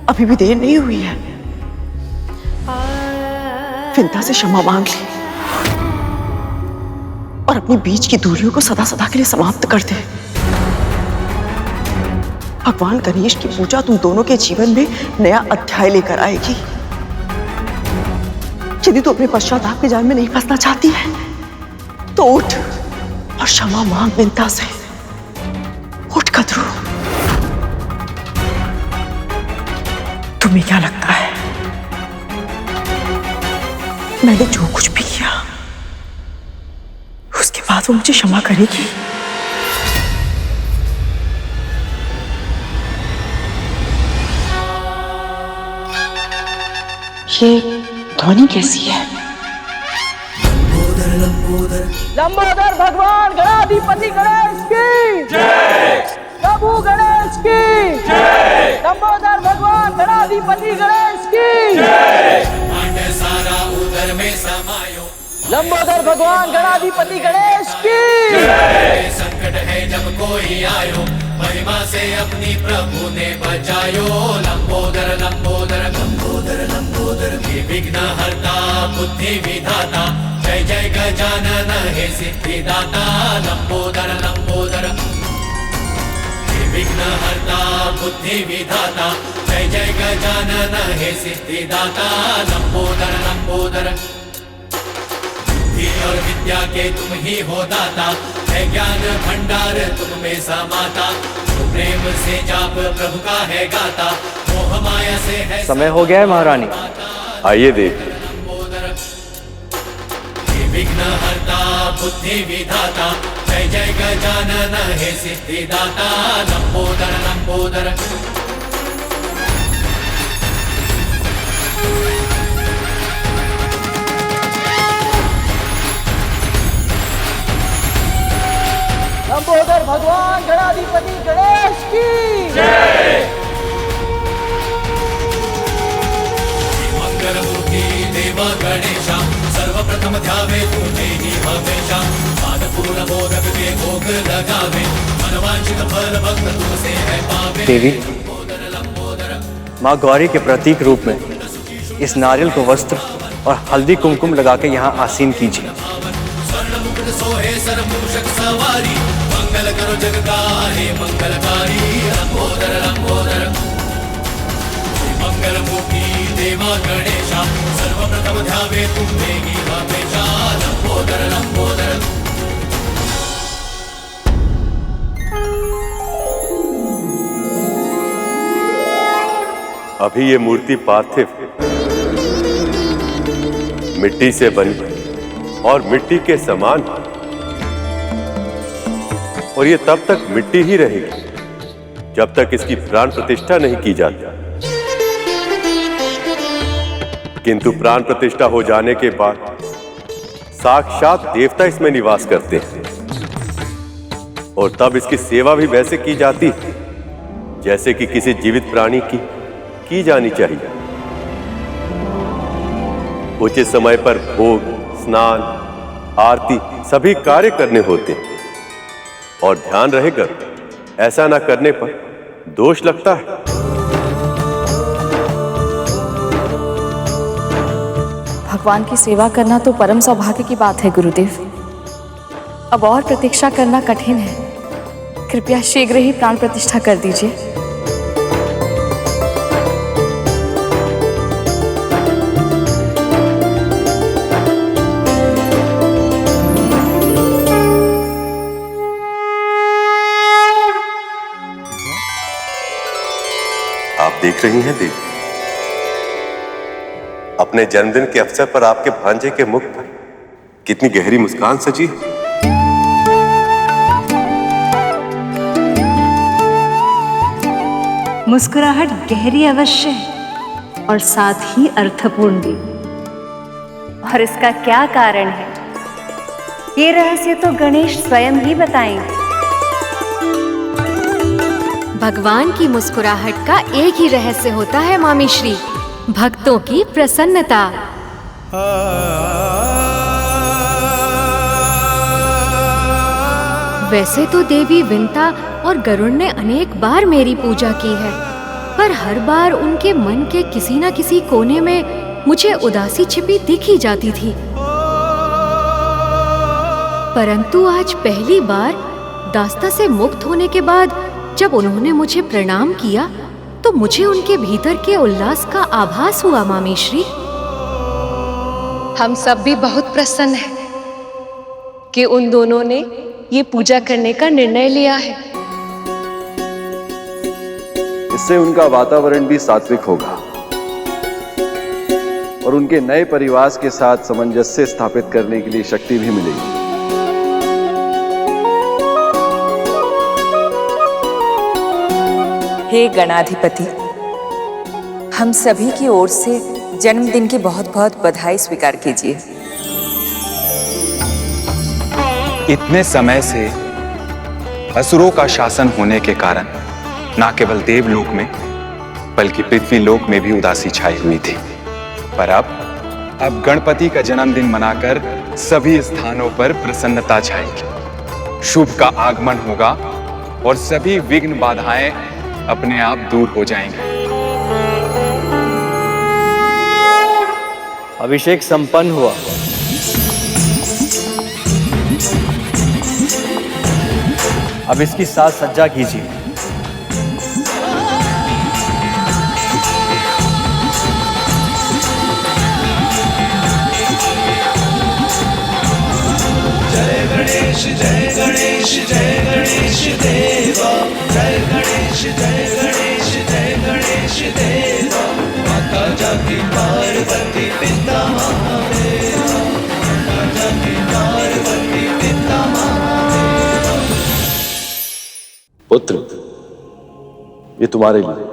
अभी भी देर नहीं हुई है। विंता से क्षमा मांग ली और अपने बीच की दूरियों को सदा सदा के लिए समाप्त कर दे। भगवान गणेश की पूजा तुम दोनों के जीवन में नया अध्याय लेकर आएगी। यदि तू अपने पश्चाताप के जाल में नहीं फंसना चाहती है तो उठ और क्षमा मांग विंता से। उठ कद्रू। तुम्हें क्या लगता है मैंने जो कुछ भी किया उसके बाद वो मुझे क्षमा करेगी? ये ध्वनि कैसी है? लंबोदर भगवान गणाधिपति गणेश की जय। प्रभु गणेश की जय। लंबोदर भगवान गणाधिपति गणेश की जय। सारा उदर में समायो। लंबोदर भगवान गणाधिपति गणेश की जय। संकट है जब कोई आयो, महिमा से अपनी प्रभु ने बचायो। लंबोदर लंबोदर लंबोदर लंबोदर विघ्न हरता बुद्धि विधाता, जय जय गजानन हे सिद्धिदाता। लंबोदर लंबोदर विघ्न हरता बुद्धि विधाता, जय जय गजानन हे सिद्धिदाता। लंबोदर लंबोदर बुद्धि और विद्या के तुम ही हो दाता, है ज्ञान भंडार तुम में समाता। प्रेम से जाप प्रभु का है गाता, मोह माया से है। समय हो गया है महारानी, आइए देख। विघ्न हरता बुद्धि विधाता, जय जय गजानन हे सिद्धिदाता। लंबोदर लंबोदर लंबोदर भगवान गणाधिपति गणेश की जय। मंगलमूर्ति देवा गणेशा, सर्वप्रथम ध्यावे तुझे ही हमेशा। पादपूर्ण मोदक के भोग लगावे, मनवांछित फल भक्त तुमसे है पावे। देवी, माँ गौरी के प्रतीक रूप में इस नारियल को वस्त्र और हल्दी कुमकुम लगा के यहाँ आसीन कीजिए। स्वर्ण मुकुट सोहे सरमूषक सवारी, मंगल करो जग का हे मंगलकारी। लंबोदर लंबोदर मंगलमूर्ति देवा गणेशा, सर्वप्रथम ध्यावे तुम्हें ही हमेशा। लंबोदर लंबोदर अभी ये मूर्ति पार्थिव मिट्टी से बनी और मिट्टी के समान, और ये तब तक मिट्टी ही रहेगी जब तक इसकी प्राण प्रतिष्ठा नहीं की जाती। किंतु प्राण प्रतिष्ठा हो जाने के बाद साक्षात देवता इसमें निवास करते हैं, और तब इसकी सेवा भी वैसे की जाती है जैसे कि किसी जीवित प्राणी की जानी चाहिए। उचित समय पर भोग, स्नान, आरती सभी कार्य करने होते हैं, और ध्यान रहेगा ऐसा ना करने पर दोष लगता है। भगवान की सेवा करना तो परम सौभाग्य की बात है गुरुदेव। अब और प्रतीक्षा करना कठिन है। कृपया शीघ्र ही प्राण प्रतिष्ठा कर दीजिए। आप देख रही हैं देवी, अपने जन्मदिन के अवसर पर आपके भांजे के मुख पर कितनी गहरी मुस्कान सजी। मुस्कुराहट गहरी अवश्य है और साथ ही अर्थपूर्ण भी। और इसका क्या कारण है, ये रहस्य तो गणेश स्वयं ही बताएंगे। भगवान की मुस्कुराहट का एक ही रहस्य होता है मामी श्री, भक्तों की प्रसन्नता। वैसे तो देवी विंता और गरुड़ ने अनेक बार मेरी पूजा की है, पर हर बार उनके मन के किसी न किसी कोने में मुझे उदासी छिपी दिख ही जाती थी। परंतु आज पहली बार दास्ता से मुक्त होने के बाद जब उन्होंने मुझे प्रणाम किया तो मुझे उनके भीतर के उल्लास का आभास हुआ मामी श्री। हम सब भी बहुत प्रसन्न हैं कि उन दोनों ने ये पूजा करने का निर्णय लिया है। इससे उनका वातावरण भी सात्विक होगा और उनके नए परिवार के साथ सामंजस्य स्थापित करने के लिए शक्ति भी मिलेगी। हे गणाधिपति, हम सभी की ओर से जन्मदिन की बहुत बहुत बधाई स्वीकार कीजिए। इतने समय से असुरों का शासन होने के कारण न केवल देवलोक में बल्कि पृथ्वी लोक में भी उदासी छाई हुई थी, पर अब गणपति का जन्मदिन मनाकर सभी स्थानों पर प्रसन्नता छाएगी। शुभ का आगमन होगा और सभी विघ्न बाधाएं अपने आप दूर हो जाएंगे। अभिषेक संपन्न हुआ। अब इसकी साज सज्जा कीजिए। जय गणेश जय गणेश जय गणेश देवा, जय गणेश जय गणेश जय गणेश देवा। माता जाकी पार्वती पिता महादेवा, माता जाकी पार्वती पिता महादेवा। पुत्र, ये तुम्हारे लिए।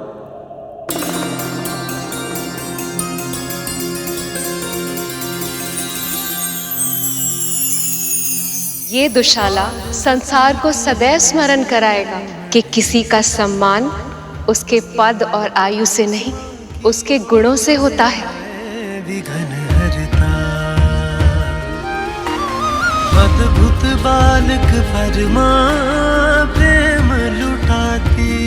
ये दुशाला संसार को सदैव स्मरण कराएगा कि किसी का सम्मान उसके पद और आयु से नहीं, उसके गुणों से होता है। अद्भुत बालक परमा प्रेम लुटाती,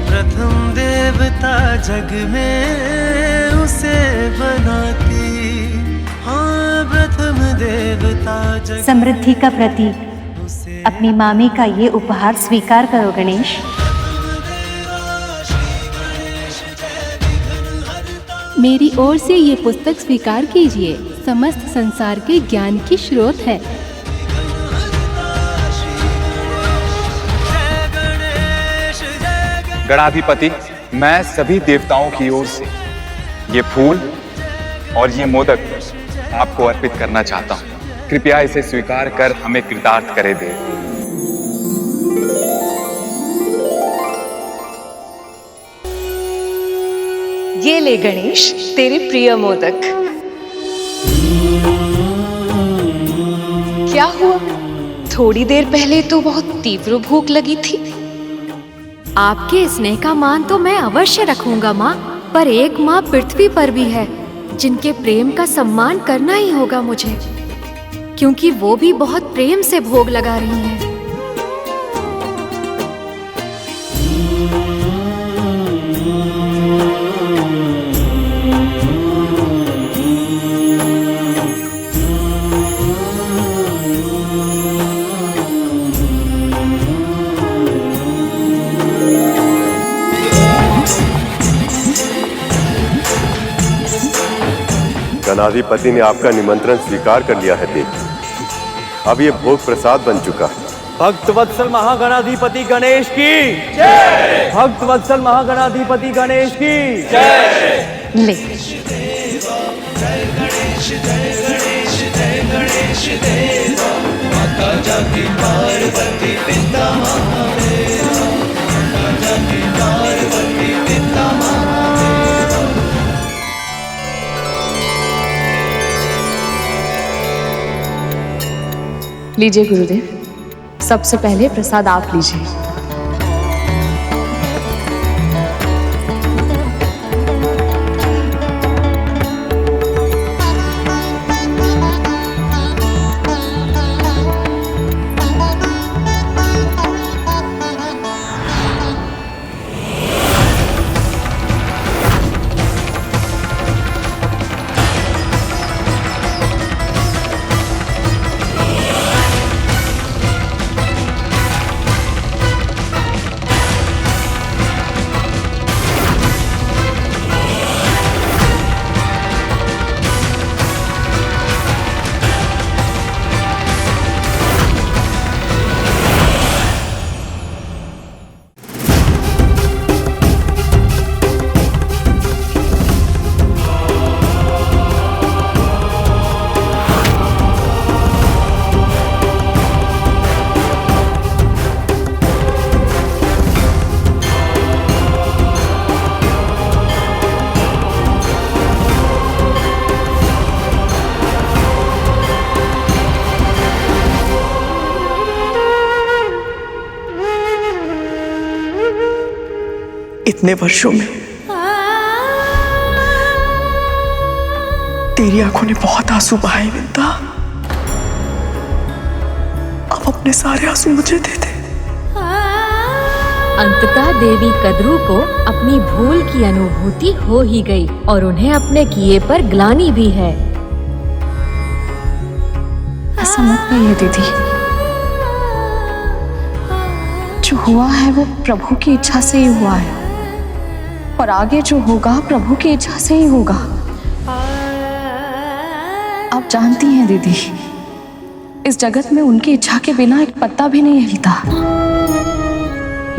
प्रथम देवता जग में उसे बनाती। हाँ, प्रथम देवता जग। समृद्धि का प्रतीक अपनी मामी का ये उपहार स्वीकार करो गणेश। मेरी ओर से ये पुस्तक स्वीकार कीजिए, समस्त संसार के ज्ञान की स्रोत है। गणाधिपति, मैं सभी देवताओं की ओर से ये फूल और ये मोदक आपको अर्पित करना चाहता हूँ। कृपया इसे स्वीकार कर हमें कृतार्थ करे दे। ये ले गणेश, तेरे प्रिय मोदक। क्या हुआ? थोड़ी देर पहले तो बहुत तीव्र भूख लगी थी। आपके स्नेह का मान तो मैं अवश्य रखूंगा माँ, पर एक माँ पृथ्वी पर भी है जिनके प्रेम का सम्मान करना ही होगा मुझे, क्योंकि वो भी बहुत प्रेम से भोग लगा रही हैं। गणाधिपति ने आपका निमंत्रण स्वीकार कर लिया है देव। अब ये भोग प्रसाद बन चुका है। भक्त वत्सल महागणाधिपति गणेश की जय। भक्त वत्सल महागणाधिपति गणेश की जय। ले। लीजिए गुरुदेव, सबसे पहले प्रसाद आप लीजिए। इतने वर्षों में तेरी आंखों ने बहुत आंसू बहाए विंता। अब अपने सारे आंसू मुझे दे दे। अंततः देवी कद्रू को अपनी भूल की अनुभूति हो ही गई और उन्हें अपने किए पर ग्लानि भी है। ऐसा मत कहिए दीदी, जो हुआ है वो प्रभु की इच्छा से ही हुआ है और आगे जो होगा प्रभु की इच्छा से ही होगा। आप जानती हैं दीदी, इस जगत में उनकी इच्छा के बिना एक पत्ता भी नहीं हिलता।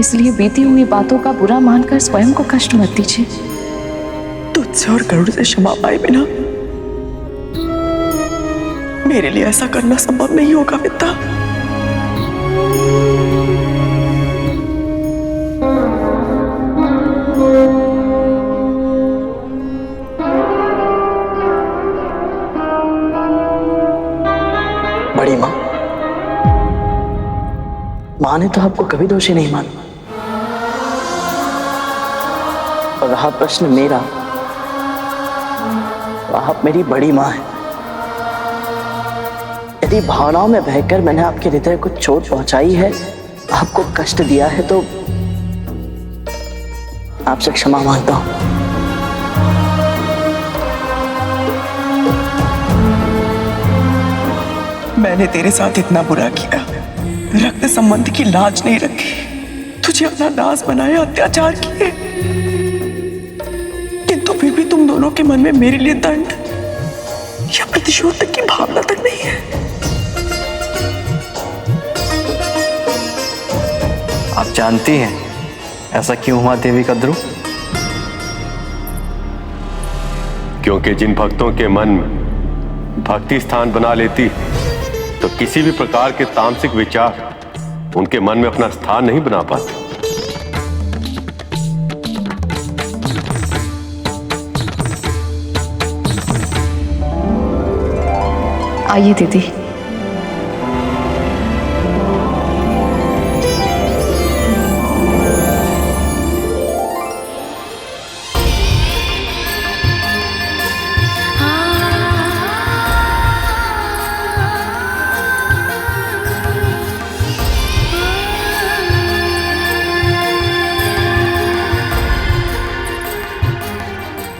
इसलिए बीती हुई बातों का बुरा मानकर स्वयं को कष्ट मत दीजिए। तुझसे और गरुड़ से क्षमा पाए बिना मेरे लिए ऐसा करना संभव नहीं होगा विंता। बड़ी माँ, माँ ने तो आपको कभी दोषी नहीं माना। और रहा प्रश्न मेरा, तो आप मेरी बड़ी माँ हैं। यदि भावनाओं में बहकर मैंने आपके हृदय को चोट पहुंचाई है, आपको कष्ट दिया है, तो आपसे क्षमा मांगता हूं। मैंने तेरे साथ इतना बुरा किया, रक्त संबंध की लाज नहीं रखी, तुझे अपना दास बनाया, अत्याचार किए, किंतु फिर भी तुम दोनों के मन में मेरे लिए दंड या प्रतिशोध तक की भावना तक नहीं है। आप जानती हैं ऐसा क्यों हुआ देवी कद्रू? क्योंकि जिन भक्तों के मन में भक्ति स्थान बना लेती है, तो किसी भी प्रकार के तामसिक विचार उनके मन में अपना स्थान नहीं बना पाते। आइए दीदी।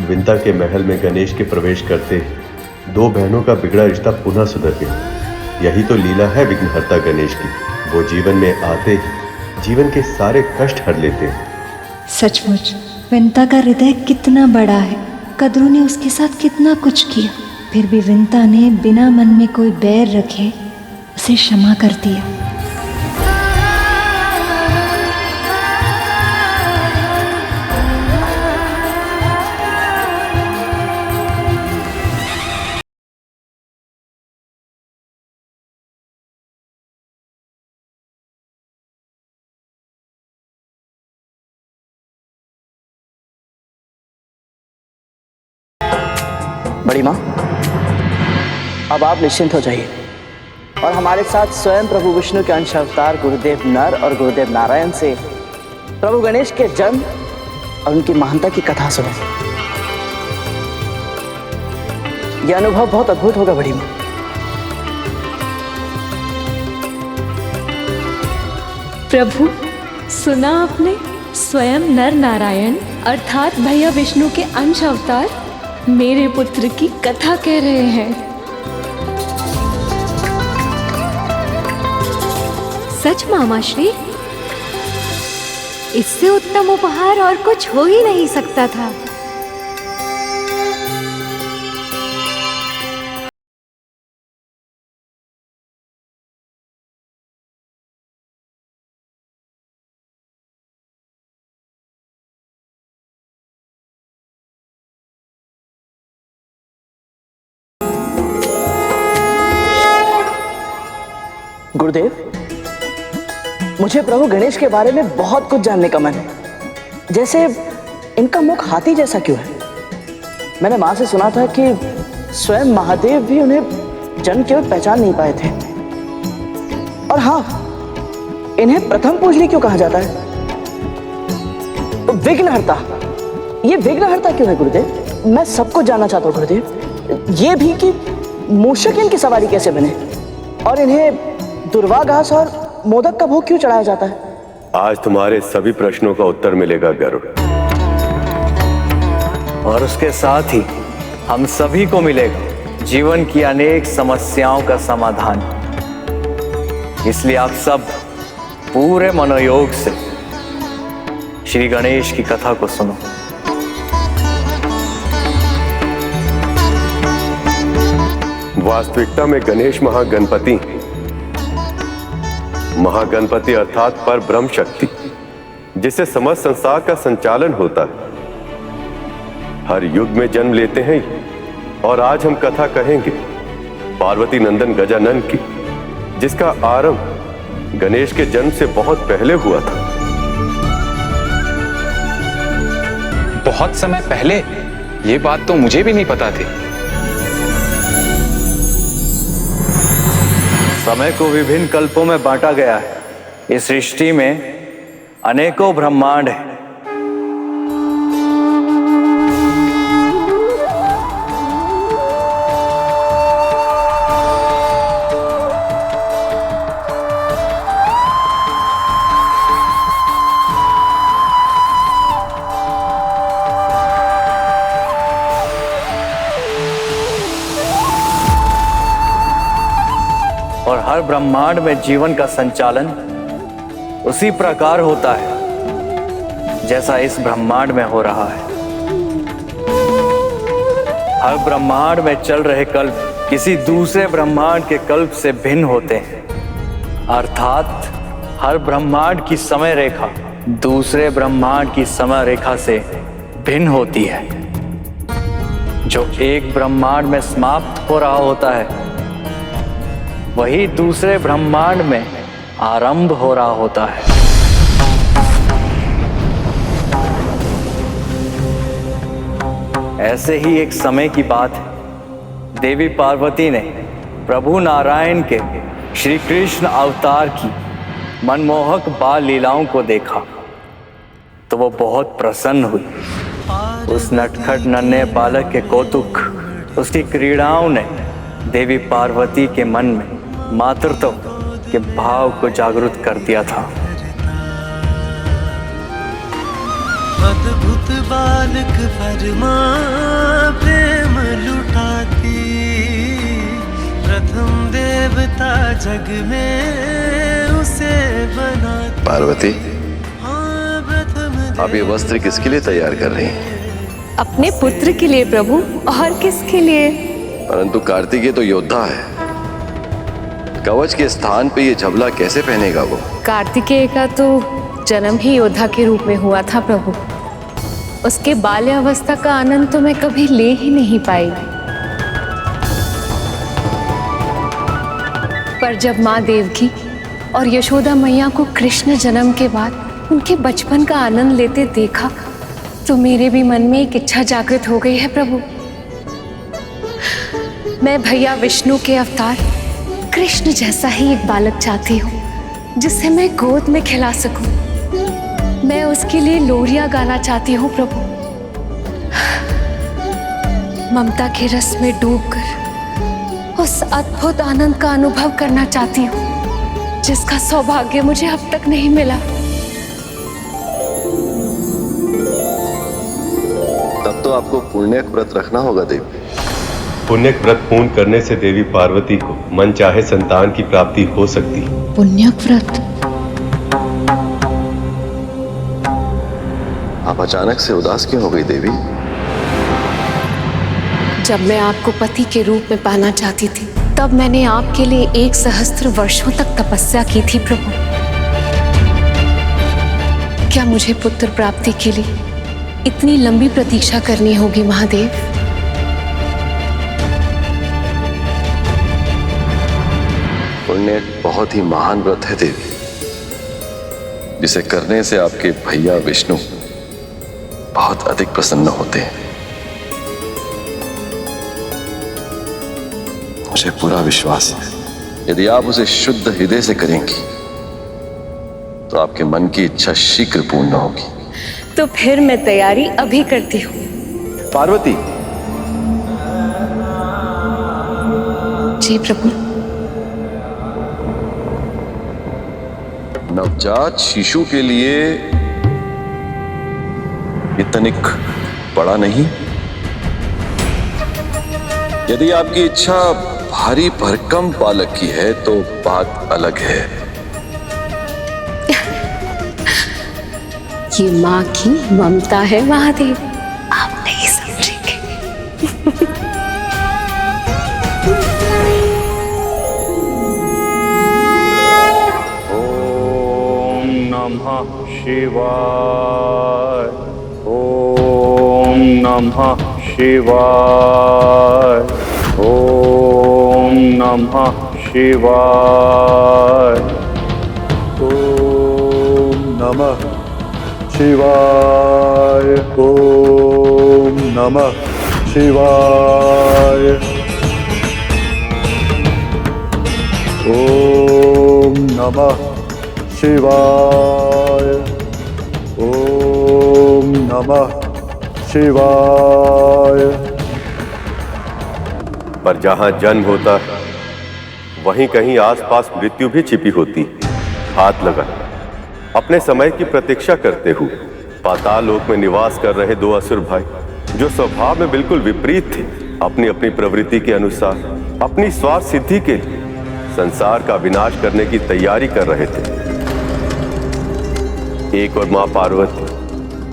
विंता के महल में गणेश के प्रवेश करते दो बहनों का बिगड़ा रिश्ता पुनः सुधर गया। यही तो लीला है विघ्नहर्ता गणेश की। वो जीवन में आते ही जीवन के सारे कष्ट हर लेते हैं। सचमुच विंता का हृदय कितना बड़ा है। कद्रू ने उसके साथ कितना कुछ किया, फिर भी विंता ने बिना मन में कोई बैर रखे उसे क्षमा कर दिया। बड़ी माँ, अब आप निश्चिंत हो जाइए और हमारे साथ स्वयं प्रभु विष्णु के अंश अवतार गुरुदेव नर और गुरुदेव नारायण से प्रभु गणेश के जन्म और उनकी महानता की कथा सुने। यह अनुभव बहुत अद्भुत होगा बड़ी माँ। प्रभु, सुना आपने? स्वयं नर नारायण अर्थात भैया विष्णु के अंश अवतार मेरे पुत्र की कथा कह रहे हैं। सच मामाश्री, इससे उत्तम उपहार और कुछ हो ही नहीं सकता था। गुरुदेव, मुझे प्रभु गणेश के बारे में बहुत कुछ जानने का मन है। जैसे इनका मुख हाथी जैसा क्यों है? मैंने माँ से सुना था कि स्वयं महादेव भी उन्हें जन्म केवल पहचान नहीं पाए थे। और हाँ, इन्हें प्रथम पूजनी क्यों कहा जाता है? विघ्नहर्ता, ये विघ्नहर्ता क्यों है गुरुदेव? मैं सब कुछ जानना चाहता हूँ गुरुदेव। ये भी कि मूषक इनकी सवारी कैसे बने और इन्हें दुर्वा घास और मोदक का भोग क्यों चढ़ाया जाता है? आज तुम्हारे सभी प्रश्नों का उत्तर मिलेगा गरुड़। और उसके साथ ही हम सभी को मिलेगा जीवन की अनेक समस्याओं का समाधान। इसलिए आप सब पूरे मनोयोग से श्री गणेश की कथा को सुनो। वास्तविकता में गणेश महागणपति अर्थात पर ब्रह्म शक्ति, जिससे समस्त संसार का संचालन होता है, हर युग में जन्म लेते हैं। और आज हम कथा कहेंगे पार्वती नंदन गजानन की, जिसका आरंभ गणेश के जन्म से बहुत पहले हुआ था। बहुत समय पहले? ये बात तो मुझे भी नहीं पता थी। समय को विभिन्न कल्पों में बांटा गया है। इस सृष्टि में अनेकों ब्रह्मांड हैं। और हर ब्रह्मांड में जीवन का संचालन उसी प्रकार होता है जैसा इस ब्रह्मांड में हो रहा है। हर ब्रह्मांड में चल रहे कल्प किसी दूसरे ब्रह्मांड के कल्प से भिन्न होते हैं। अर्थात हर ब्रह्मांड की समय रेखा दूसरे ब्रह्मांड की समय रेखा से भिन्न होती है। जो एक ब्रह्मांड में समाप्त हो रहा होता है, वही दूसरे ब्रह्मांड में आरंभ हो रहा होता है। ऐसे ही एक समय की बात है। देवी पार्वती ने प्रभु नारायण के श्री कृष्ण अवतार की मनमोहक बाल लीलाओं को देखा तो वो बहुत प्रसन्न हुई। उस नटखट नन्हे बालक के कौतुक, उसकी क्रीड़ाओं ने देवी पार्वती के मन में मातृत्व के भाव को जागृत कर दिया था। अद्भुत बालक परमा प्रेम लुटाती, प्रथम देवता जग में उसे बनाती। पार्वती, आप ये वस्त्र किसके लिए तैयार कर रही हैं? अपने पुत्र के लिए प्रभु, और किसके लिए? परंतु कार्तिकेय तो योद्धा है, कवच के स्थान पे ये झबला कैसे पहनेगा वो? कार्तिकेय का तो जन्म ही योद्धा के रूप में हुआ था प्रभु। उसके बाल्यावस्था का आनंद तो मैं कभी ले ही नहीं पाई। पर जब माँ देवकी और यशोदा मैया को कृष्ण जन्म के बाद उनके बचपन का आनंद लेते देखा तो मेरे भी मन में एक इच्छा जागृत हो गई है प्रभु। मैं भैया विष्णु के अवतार कृष्ण जैसा ही एक बालक चाहती हूँ जिसे मैं गोद में खिला सकूं। मैं उसके लिए लोरियां गाना चाहती हूँ प्रभु। ममता के रस में डूबकर उस अद्भुत आनंद का अनुभव करना चाहती हूँ जिसका सौभाग्य मुझे अब तक नहीं मिला। तब तो आपको पुण्य व्रत रखना होगा देवी। पुण्य व्रत पूर्ण करने से देवी पार्वती को मन चाहे संतान की प्राप्ति हो सकती है। पुण्य व्रत? आप अचानक से उदास क्यों हो गई देवी? जब मैं आपको पति के रूप में पाना चाहती थी तब मैंने आपके लिए 1 सहस्त्र वर्षों तक तपस्या की थी प्रभु। क्या मुझे पुत्र प्राप्ति के लिए इतनी लंबी प्रतीक्षा करनी होगी महादेव? पुण्य एक बहुत ही महान व्रत है देवी, जिसे करने से आपके भैया विष्णु बहुत अधिक प्रसन्न होते हैं। मुझे पूरा विश्वास है यदि आप उसे शुद्ध हृदय से करेंगी तो आपके मन की इच्छा शीघ्र पूर्ण होगी। तो फिर मैं तैयारी अभी करती हूँ। पार्वती। जी प्रभु। नवजात शिशु के लिए ये तनिक बड़ा नहीं? यदि आपकी इच्छा भारी भरकम बालक की है तो बात अलग है। ये माँ की ममता है महादेव, आप नहीं समझेंगे। ओम नमः शिवाय। ओम नमः शिवाय। ओम नमः शिवाय। ओम नमः शिवाय। ओम नमः शिवाय। ओम नमः शिवाय। ओम नमः शिवाय। पर जहां जन्म होता वहीं कहीं आसपास मृत्यु भी छिपी होती। हाथ लगा अपने समय की प्रतीक्षा करते हुए पाताल लोक में निवास कर रहे 2 असुर भाई, जो स्वभाव में बिल्कुल विपरीत थे, अपनी अपनी प्रवृत्ति के अनुसार अपनी स्वार्थ सिद्धि के लिए संसार का विनाश करने की तैयारी कर रहे थे। एक और मां पार्वती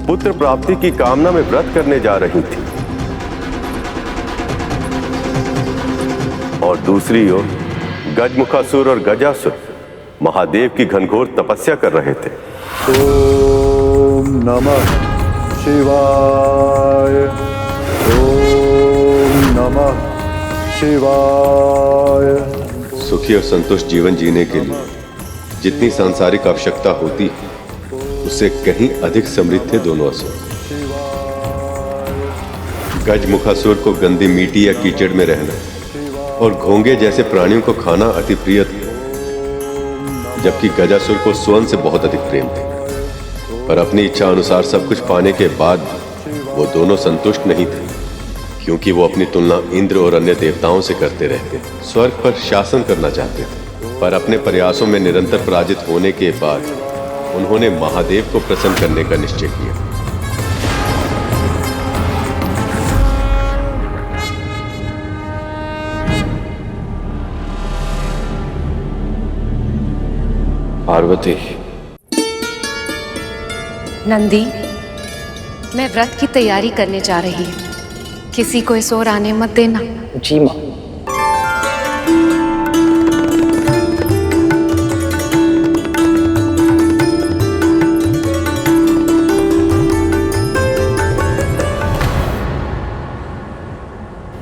पुत्र प्राप्ति की कामना में व्रत करने जा रही थी और दूसरी ओर गजमुखासुर और गजासुर महादेव की घनघोर तपस्या कर रहे थे। ओम नमः शिवाय। ओम नमः शिवाय। सुखी और संतुष्ट जीवन जीने के लिए जितनी सांसारिक आवश्यकता होती है उससे कहीं अधिक समृद्ध थे दोनों असुर। गजमुखासुर को गंदी मिट्टी या कीचड़ में रहना और घोंगे जैसे प्राणियों को खाना अति प्रिय था, जबकि गजासुर को स्वर्ण से बहुत अधिक प्रेम थे। पर अपनी इच्छा अनुसार सब कुछ पाने के बाद वो दोनों संतुष्ट नहीं थे, क्योंकि वो अपनी तुलना इंद्र और अन्य देवताओं से करते रहते, स्वर्ग पर शासन करना चाहते थे। पर अपने प्रयासों में निरंतर पराजित होने के बाद उन्होंने महादेव को प्रसन्न करने का निश्चय किया। पार्वती। नंदी, मैं व्रत की तैयारी करने जा रही हूँ। किसी को इस ओर आने मत देना। जी माँ।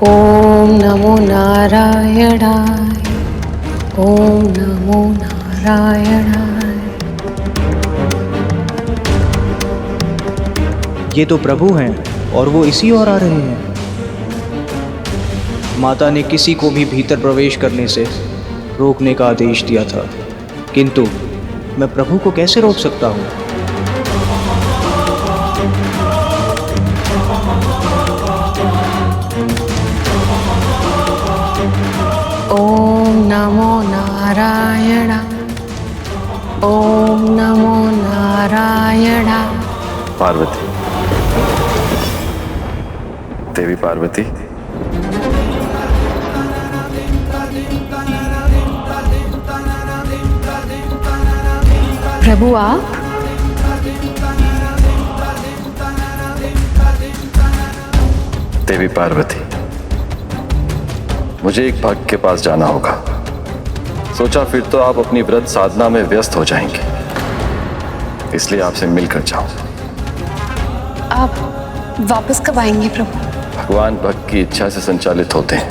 ओम नमो नारायणाय। ओम नमो नारायणाय। ये तो प्रभु हैं और वो इसी ओर आ रहे हैं। माता ने किसी को भी भीतर प्रवेश करने से रोकने का आदेश दिया था, किंतु मैं प्रभु को कैसे रोक सकता हूँ? ओम नमो नारायण, ओम नमो नारायण। पार्वती, देवी पार्वती, प्रभु आप? देवी पार्वती, मुझे एक भक्त के पास जाना होगा। सोचा फिर तो आप अपनी व्रत साधना में व्यस्त हो जाएंगे, इसलिए आपसे मिलकर जाऊं। आप वापस कब आएंगे प्रभु? भगवान भक्त की इच्छा से संचालित होते हैं,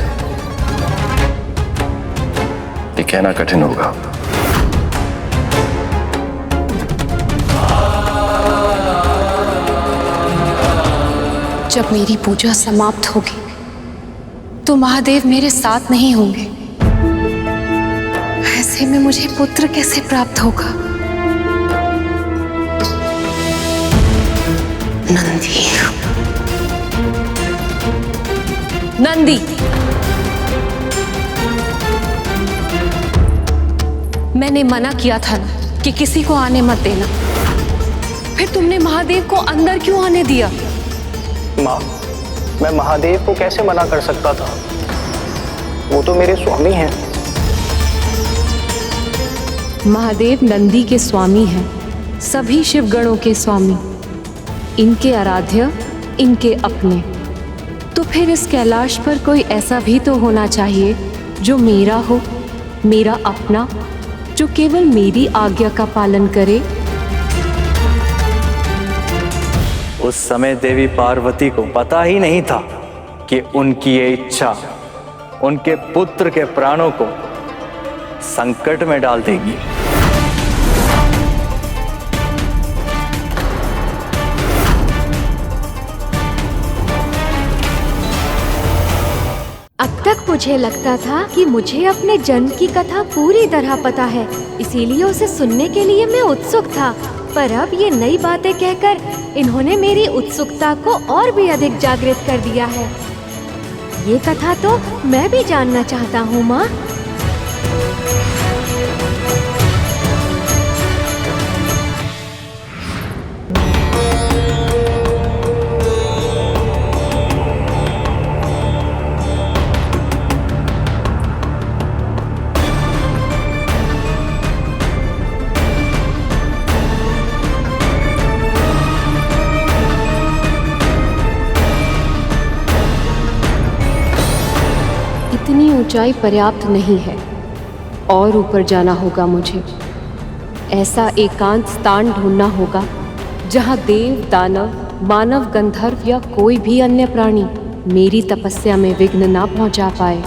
ये कहना कठिन होगा। जब मेरी पूजा समाप्त होगी तो महादेव मेरे साथ नहीं होंगे। ऐसे में मुझे पुत्र कैसे प्राप्त होगा? नंदी, नंदी, मैंने मना किया था ना कि किसी को आने मत देना, फिर तुमने महादेव को अंदर क्यों आने दिया? माँ, मैं महादेव को कैसे मना कर सकता था? वो तो मेरे स्वामी हैं। महादेव नंदी के स्वामी हैं, सभी शिवगणों के स्वामी, इनके आराध्य, इनके अपने। तो फिर इस कैलाश पर कोई ऐसा भी तो होना चाहिए जो मेरा हो, मेरा अपना, जो केवल मेरी आज्ञा का पालन करे। उस समय देवी पार्वती को पता ही नहीं था कि उनकी ये इच्छा उनके पुत्र के प्राणों को संकट में डाल देगी। अब तक मुझे लगता था कि मुझे अपने जन्म की कथा पूरी तरह पता है, इसीलिए उसे सुनने के लिए मैं उत्सुक था। पर अब ये नई बातें कहकर इन्होंने मेरी उत्सुकता को और भी अधिक जागृत कर दिया है। ये कथा तो मैं भी जानना चाहता हूँ माँ। इतनी ऊंचाई पर्याप्त नहीं है, और ऊपर जाना होगा मुझे। ऐसा एकांत स्थान ढूंढना होगा जहां देव, दानव, मानव, गंधर्व या कोई भी अन्य प्राणी मेरी तपस्या में विघ्न ना पहुंचा पाए।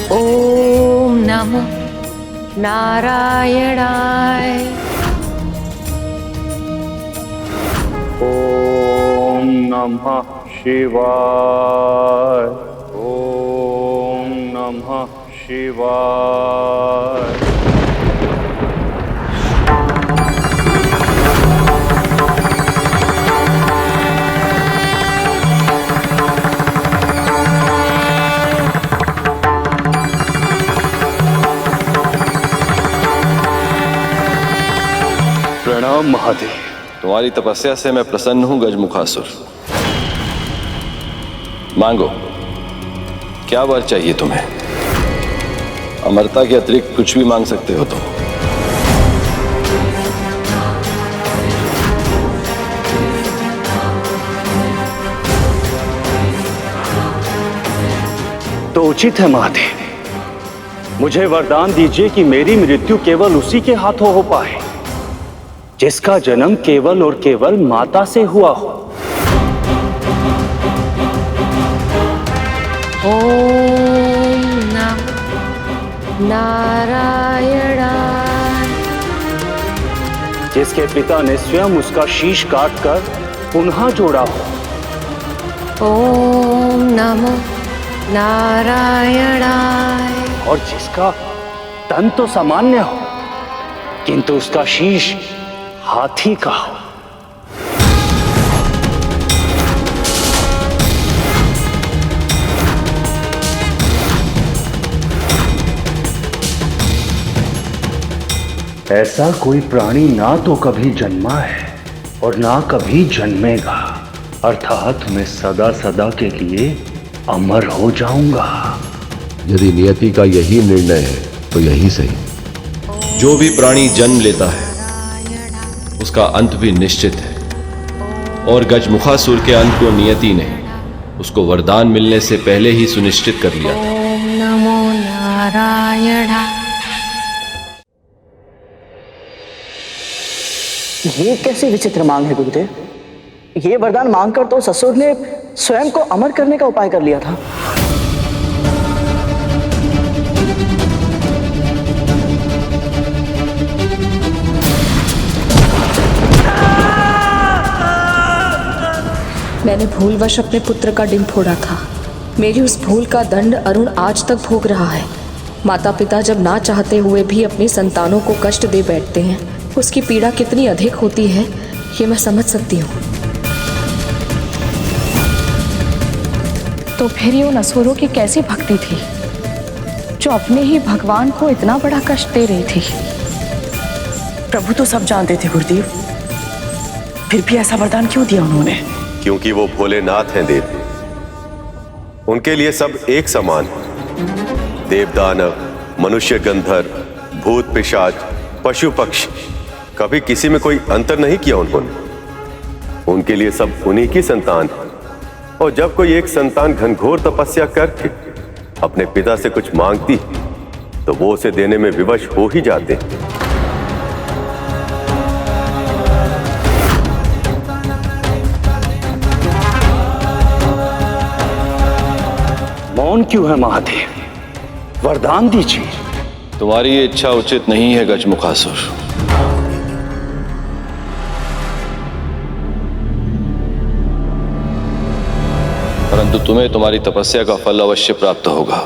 ओम नमो नारायणाय। ओम नमः शिवाय। ओम नमः शिवाय। प्रणाम महादेव। तुम्हारी तपस्या से मैं प्रसन्न हूं गजमुखासुर। मांगो, क्या वर चाहिए तुम्हें? अमरता के अतिरिक्त कुछ भी मांग सकते हो तुम। तो उचित है महादेव, मुझे वरदान दीजिए कि मेरी मृत्यु केवल उसी के हाथों हो पाए जिसका जन्म केवल और केवल माता से हुआ हो। ओम नमः नारायणाय। जिसके पिता ने स्वयं उसका शीश काटकर पुनः जोड़ा हो। ओम नमः नारायणाय। और जिसका तन तो सामान्य हो किंतु उसका शीश हाथी का हो। ऐसा कोई प्राणी ना तो कभी जन्मा है और ना कभी जन्मेगा, अर्थात मैं सदा सदा के लिए अमर हो जाऊंगा। यदि नियति का यही निर्णय है तो यही सही। जो भी प्राणी जन्म लेता है उसका अंत भी निश्चित है, और गजमुखासुर के अंत को नियति ने उसको वरदान मिलने से पहले ही सुनिश्चित कर लिया था। ओम नमो नारायणाय। ये कैसी विचित्र मांग है गुरुदेव? ये वरदान मांगकर तो ससुर ने स्वयं को अमर करने का उपाय कर लिया था। मैंने भूलवश अपने पुत्र का डिंब फोड़ा था। मेरी उस भूल का दंड अरुण आज तक भोग रहा है। माता पिता जब ना चाहते हुए भी अपनी संतानों को कष्ट दे बैठते हैं, उसकी पीड़ा कितनी अधिक होती है ये मैं समझ सकती हूँ। तो फिर ये उन असुरों की कैसी भक्ति थी जो अपने ही भगवान को इतना बड़ा कष्ट दे रही थी? प्रभु तो सब जानते थे गुरुदेव, फिर भी ऐसा वरदान क्यों दिया उन्होंने? क्योंकि वो भोलेनाथ हैं देव। उनके लिए सब एक समान है। देव दानव, मनुष्य गंधर्व, भूत पिशाच, पशु पक्षी, कभी किसी में कोई अंतर नहीं किया उन्होंने। उनके लिए सब उन्हीं की संतान है। और जब कोई एक संतान घनघोर तपस्या करके अपने पिता से कुछ मांगती तो वो उसे देने में विवश हो ही जाते हैं। मौन क्यों है महादेव? वरदान दीजिए। तुम्हारी ये इच्छा उचित नहीं है गजमुखासुर। परंतु तुम्हें तुम्हारी तपस्या का फल अवश्य प्राप्त होगा।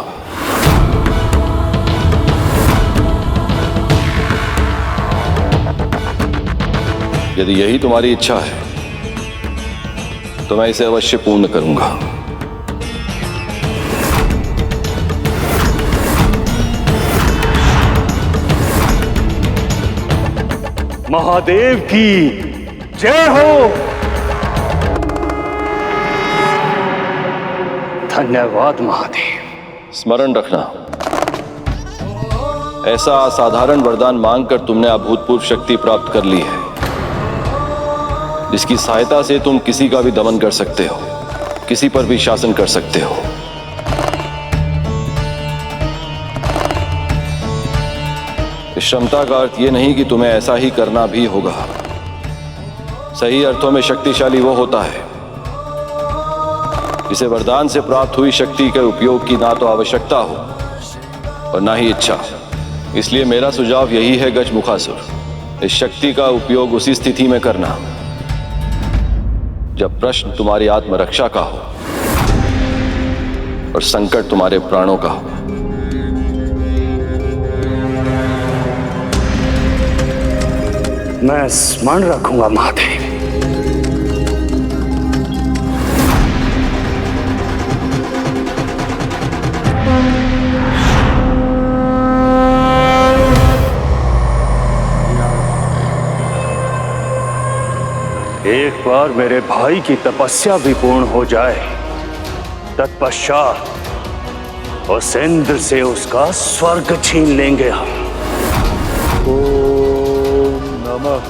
यदि यही तुम्हारी इच्छा है तो मैं इसे अवश्य पूर्ण करूंगा। महादेव की जय हो। धन्यवाद महादेव। स्मरण रखना, ऐसा असाधारण वरदान मांगकर तुमने अभूतपूर्व शक्ति प्राप्त कर ली है, जिसकी सहायता से तुम किसी का भी दमन कर सकते हो, किसी पर भी शासन कर सकते हो। इस क्षमता का अर्थ यह नहीं कि तुम्हें ऐसा ही करना भी होगा। सही अर्थों में शक्तिशाली वो होता है जिसे वरदान से प्राप्त हुई शक्ति के उपयोग की ना तो आवश्यकता हो और ना ही इच्छा। इसलिए मेरा सुझाव यही है गजमुखासुर, इस शक्ति का उपयोग उसी स्थिति में करना जब प्रश्न तुम्हारी आत्मरक्षा का हो और संकट तुम्हारे प्राणों का हो। मैं स्मरण रखूंगा महादेव। एक बार मेरे भाई की तपस्या भी पूर्ण हो जाए, तत्पश्चात उस इंद्र से उसका स्वर्ग छीन लेंगे हम। ओम नमः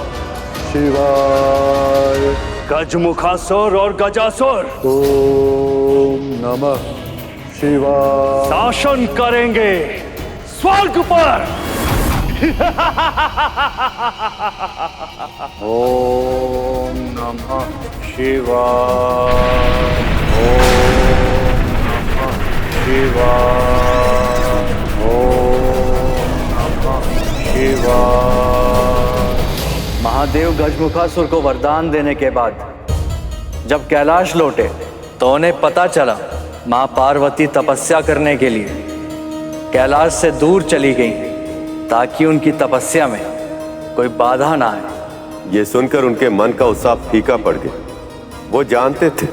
शिवाय। गजमुखासुर और गजासुर ओम नमः शिवाय। शासन करेंगे स्वर्ग पर। ओम नमः शिवाय। ओम नमः शिवाय। ओम नमः शिवाय। महादेव गजमुखासुर को वरदान देने के बाद जब कैलाश लौटे तो उन्हें पता चला मां पार्वती तपस्या करने के लिए कैलाश से दूर चली गई ताकि उनकी तपस्या में कोई बाधा ना आए। ये सुनकर उनके मन का उत्साह फीका पड़ गया। वो जानते थे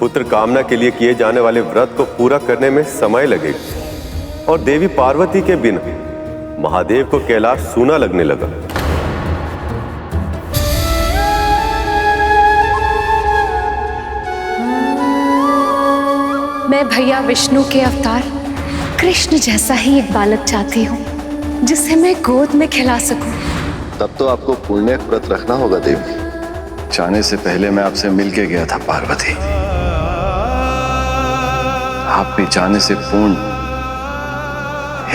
पुत्र कामना के लिए किए जाने वाले व्रत को पूरा करने में समय लगेगा और देवी पार्वती के बिना महादेव को कैलाश सूना लगने लगा। मैं भैया विष्णु के अवतार कृष्ण जैसा ही एक बालक चाहती हूँ जिसे मैं गोद में खिला सकूं। तब तो आपको पुण्य व्रत रखना होगा देवी। जाने से पहले मैं आपसे मिल के गया था पार्वती। आप भी जाने से पूर्ण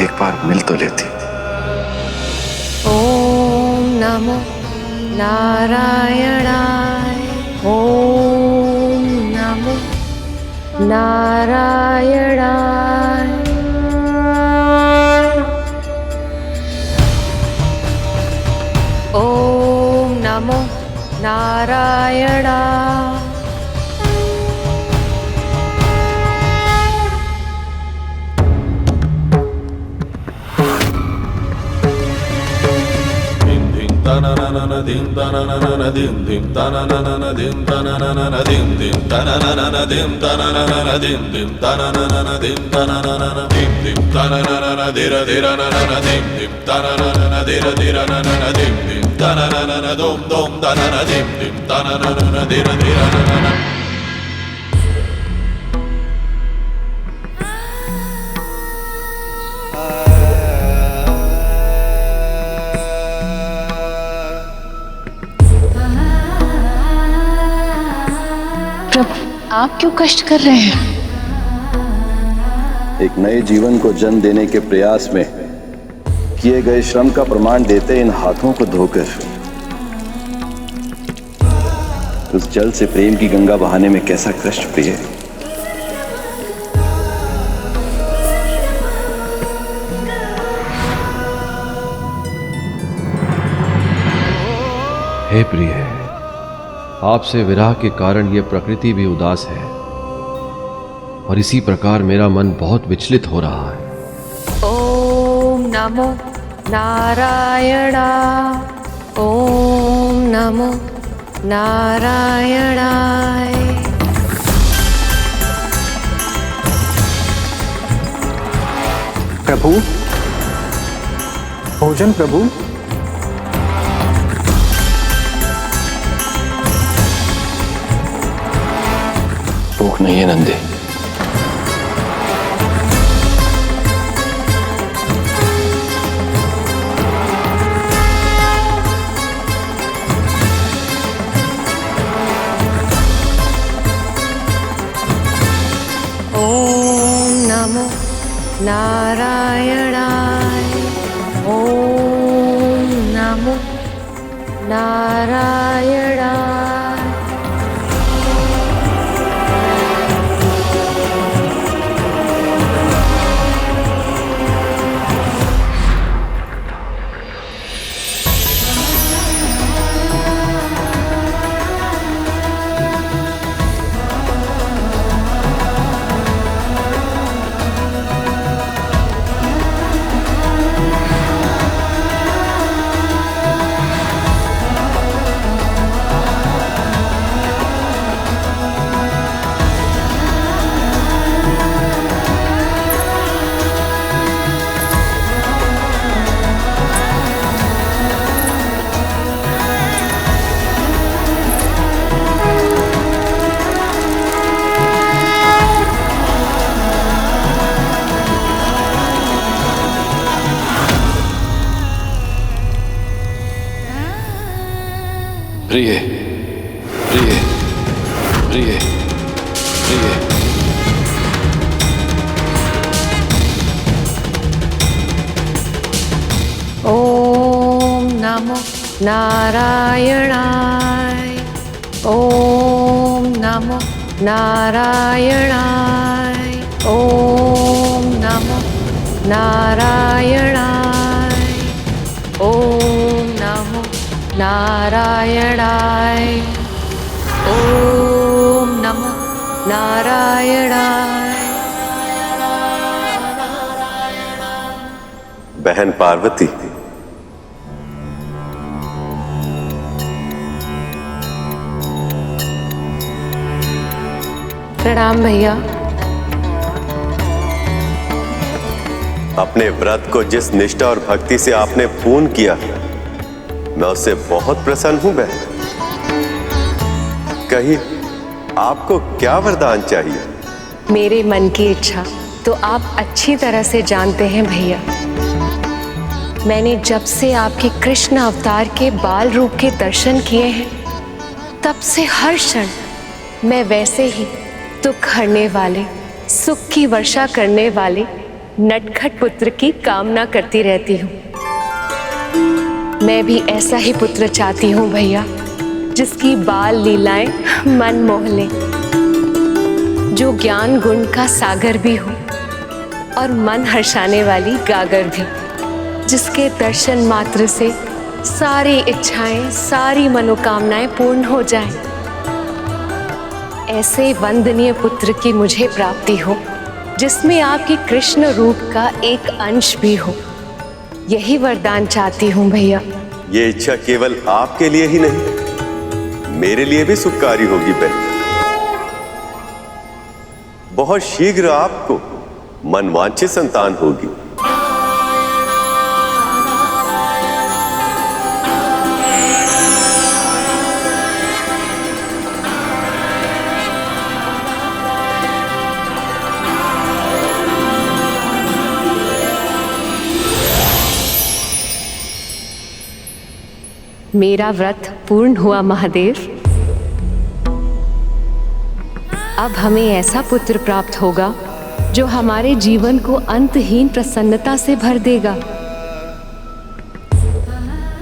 एक बार मिल तो लेती। ओम नमो नारायणाय। ओम नमो नारायणाय। ओम नमो नारायणाय। आप क्यों कष्ट कर रहे हैं? एक नए जीवन को जन्म देने के प्रयास में किए गए श्रम का प्रमाण देते इन हाथों को धोकर उस जल से प्रेम की गंगा बहाने में कैसा कष्ट प्रिय। हे प्रिय, आपसे विरह के कारण यह प्रकृति भी उदास है और इसी प्रकार मेरा मन बहुत विचलित हो रहा है। ओम नमो नारायणाय। ओम नमो नारायणाय। प्रभु, भोजन प्रभु। भूख नहीं है नंदी। ओम नमो नारायणाय। ओम नमो नारायणाय। प्रिय प्रिय प्रिय प्रिय। ओम नमो नारायणाय। ओम नमो नारायणाय। ओम नमो नारायणाय। ओम नमो नारायणाय। ओम नमो नारायणाय। बहन पार्वती, प्रणाम भैया। अपने व्रत को जिस निष्ठा और भक्ति से आपने पूर्ण किया, मैं उससे बहुत प्रसन्न हूं बहन। कहिए, आपको क्या वरदान चाहिए? मेरे मन की इच्छा तो आप अच्छी तरह से जानते हैं भैया। मैंने जब से आपके कृष्ण अवतार के बाल रूप के दर्शन किए हैं, तब से हर क्षण मैं वैसे ही दुख हरने वाले, सुख की वर्षा करने वाले नटखट पुत्र की कामना करती रहती हूँ। मैं भी ऐसा ही पुत्र चाहती हूँ भैया, जिसकी बाल लीलाएं मन मोह ले, जो ज्ञान गुण का सागर भी हो और मन हर्षाने वाली गागर भी, जिसके दर्शन मात्र से सारी इच्छाएं, सारी मनोकामनाएं पूर्ण हो जाएं। ऐसे वंदनीय पुत्र की मुझे प्राप्ति हो, जिसमें आपके कृष्ण रूप का एक अंश भी हो। यही वरदान चाहती हूँ भैया। ये इच्छा केवल आपके लिए ही नहीं, मेरे लिए भी सुखकारी होगी बहन। बहुत शीघ्र आपको मनवांछित संतान होगी। मेरा व्रत पूर्ण हुआ महादेव। अब हमें ऐसा पुत्र प्राप्त होगा जो हमारे जीवन को अंतहीन प्रसन्नता से भर देगा।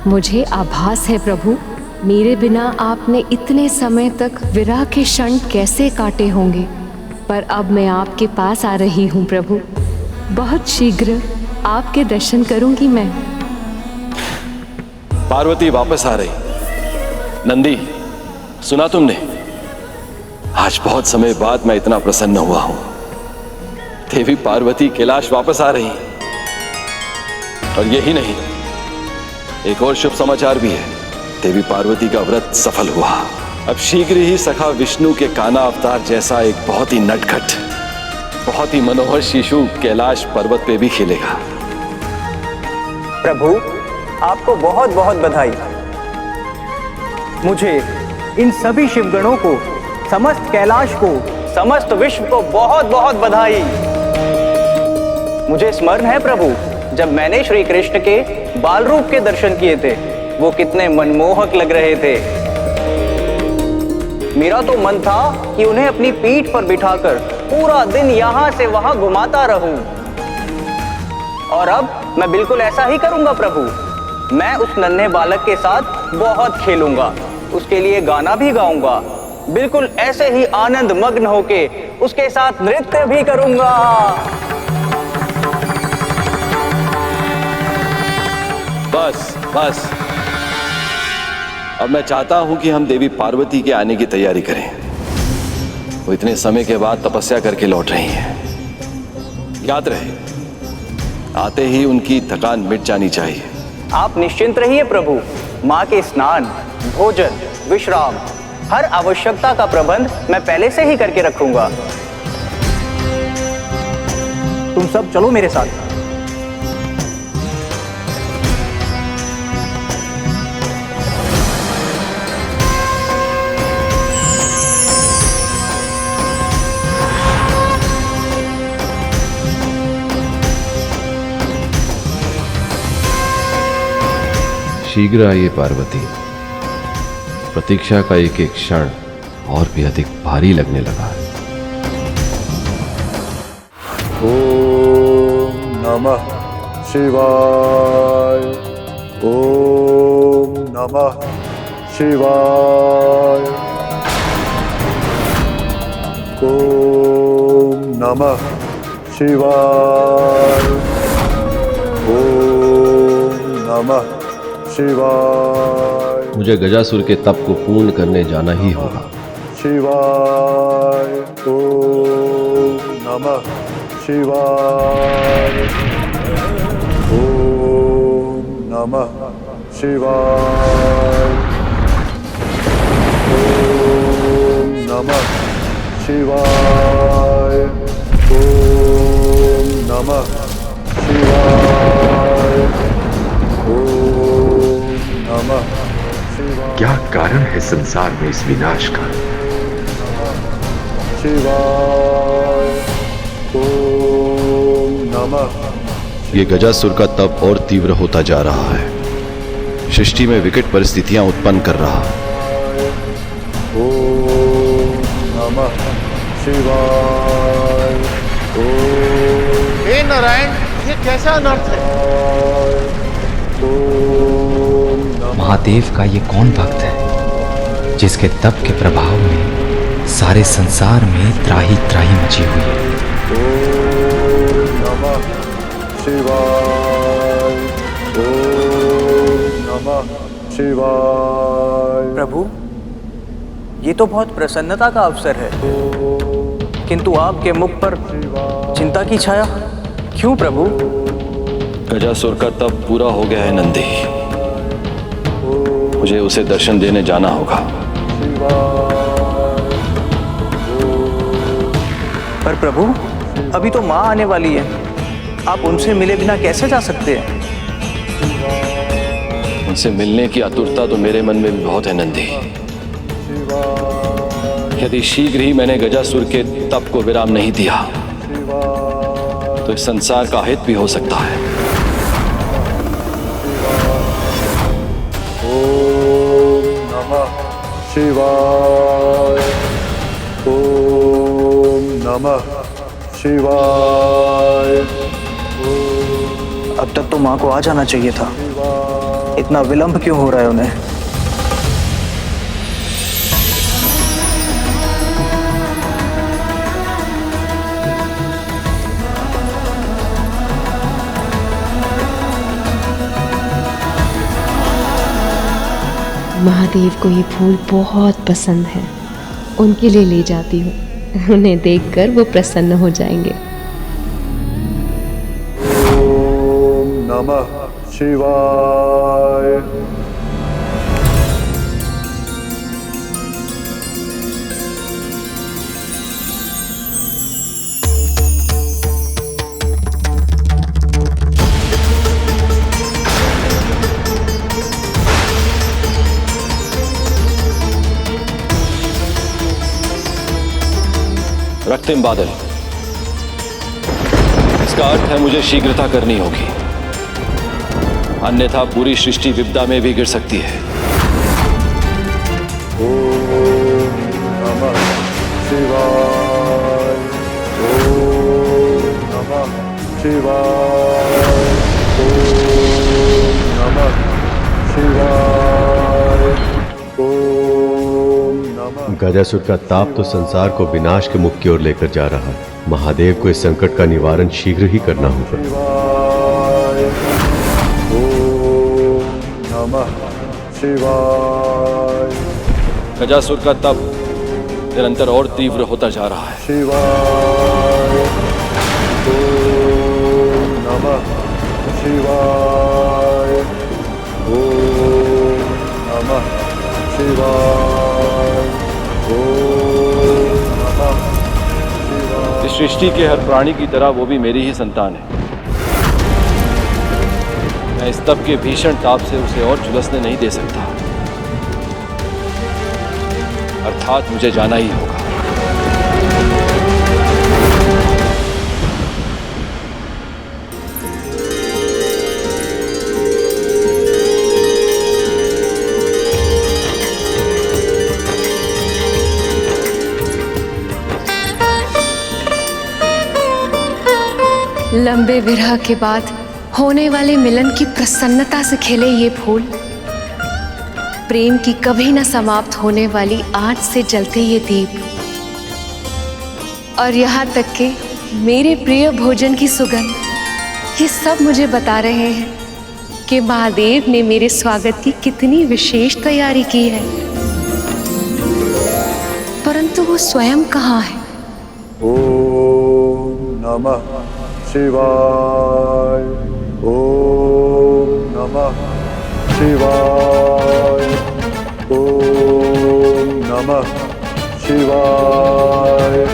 मुझे आभास है प्रभु, मेरे बिना आपने इतने समय तक विरह के क्षण कैसे काटे होंगे, पर अब मैं आपके पास आ रही हूँ प्रभु। बहुत शीघ्र आपके दर्शन करूंगी मैं। पार्वती वापस आ रही। नंदी, सुना तुमने? आज बहुत समय बाद मैं इतना प्रसन्न हुआ हूं। देवी पार्वती कैलाश वापस आ रही। और यही नहीं, एक और शुभ समाचार भी है। देवी पार्वती का व्रत सफल हुआ। अब शीघ्र ही सखा विष्णु के काना अवतार जैसा एक बहुत ही नटखट, बहुत ही मनोहर शिशु कैलाश पर्वत पे भी खिलेगा। प्रभु, आपको बहुत बहुत बधाई। मुझे, इन सभी शिवगणों को, समस्त कैलाश को, समस्त विश्व को बहुत बहुत बधाई। मुझे स्मरण है प्रभु, जब मैंने श्री कृष्ण के बाल रूप के दर्शन किए थे, वो कितने मनमोहक लग रहे थे। मेरा तो मन था कि उन्हें अपनी पीठ पर बिठाकर पूरा दिन यहाँ से वहां घुमाता रहूं। और अब मैं बिल्कुल ऐसा ही करूंगा प्रभु। मैं उस नन्हे बालक के साथ बहुत खेलूंगा, उसके लिए गाना भी गाऊंगा, बिल्कुल ऐसे ही आनंद मग्न होके उसके साथ नृत्य भी करूंगा। बस बस, अब मैं चाहता हूं कि हम देवी पार्वती के आने की तैयारी करें। वो इतने समय के बाद तपस्या करके लौट रही हैं। याद रहे, आते ही उनकी थकान मिट जानी चाहिए। आप निश्चिंत रहिए प्रभु, माँ के स्नान, भोजन, विश्राम, हर आवश्यकता का प्रबंध मैं पहले से ही करके रखूंगा। तुम सब चलो मेरे साथ। शीघ्र आइए पार्वती, प्रतीक्षा का एक एक क्षण और भी अधिक भारी लगने लगा। ओम नमः शिवाय। ओम नमः शिवाय। ओम नमः शिवाय। ओम नमः शिवाय। मुझे गजासुर के तप को पूर्ण करने जाना ही होगा। शिवाय। ओम नमः शिवाय। ओम नमः शिवाय। ओम नमः शिवाय। ओम नमः शिवाय। ओम नमः शिवाय। क्या कारण है संसार में इस विनाश का? शिवाय। ओम नमः। ये गजासुर का तप और तीव्र होता जा रहा है, सृष्टि में विकट परिस्थितियां उत्पन्न कर रहा। ओम नमः शिवाय। हे नारायण, ये कैसा अनर्थ है? महादेव का ये कौन भक्त है जिसके तप के प्रभाव में सारे संसार में त्राही त्राही मची हुई है? ओम नमः शिवाय। ओम नमः शिवाय। प्रभु, ये तो बहुत प्रसन्नता का अवसर है, किंतु आपके मुख पर चिंता की छाया क्यों प्रभु? गजासुर का तप पूरा हो गया है नंदी, मुझे उसे दर्शन देने जाना होगा। पर प्रभु, अभी तो माँ आने वाली है, आप उनसे मिले बिना कैसे जा सकते हैं? उनसे मिलने की आतुरता तो मेरे मन में भी बहुत है नंदी। यदि शीघ्र ही मैंने गजासुर के तप को विराम नहीं दिया तो इस संसार का हित भी हो सकता है। ओम नमः शिवाय। ओम नमः शिवाय। अब तक तो माँ को आ जाना चाहिए था, इतना विलंब क्यों हो रहा है उन्हें? महादेव को ये फूल बहुत पसंद है, उनके लिए ले जाती हूँ। उन्हें देखकर वो प्रसन्न हो जाएंगे। ओम नमः शिवाय। रक्तिम बादल, इसका अर्थ है मुझे शीघ्रता करनी होगी, अन्यथा पूरी सृष्टि विपदा में भी गिर सकती है। ओम नमः शिवाय। ओम नमः शिवाय। ओम नमः शिवाय। ओम नमः। गजासुर का ताप तो संसार को विनाश के मुख की ओर लेकर जा रहा है। महादेव को इस संकट का निवारण शीघ्र ही करना होगा। ओम नमः शिवाय। गजासुर का तप निरंतर और तीव्र होता जा रहा है। शिवाय। ओम नमः शिवाय। ओम नमः शिवाय। ओम नमः शिवाय। इस सृष्टि के हर प्राणी की तरह वो भी मेरी ही संतान है। मैं इस तप के भीषण ताप से उसे और झुलसने नहीं दे सकता, अर्थात मुझे जाना ही होगा। लंबे विरह के बाद होने वाले मिलन की प्रसन्नता से खिले ये फूल, प्रेम की कभी न समाप्त होने वाली आँच से जलते ये दीप, और यहाँ तक कि मेरे प्रिय भोजन की सुगंध, ये सब मुझे बता रहे हैं कि महादेव ने मेरे स्वागत की कितनी विशेष तैयारी की है। परंतु वो स्वयं कहाँ है? ओम नमः शिवाय। ओम नमः शिवाय। ओम नमः शिवाय।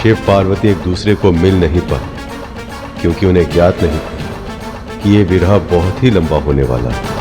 शिव पार्वती एक दूसरे को मिल नहीं पाए क्योंकि उन्हें ज्ञात नहीं था कि ये विरह बहुत ही लंबा होने वाला है।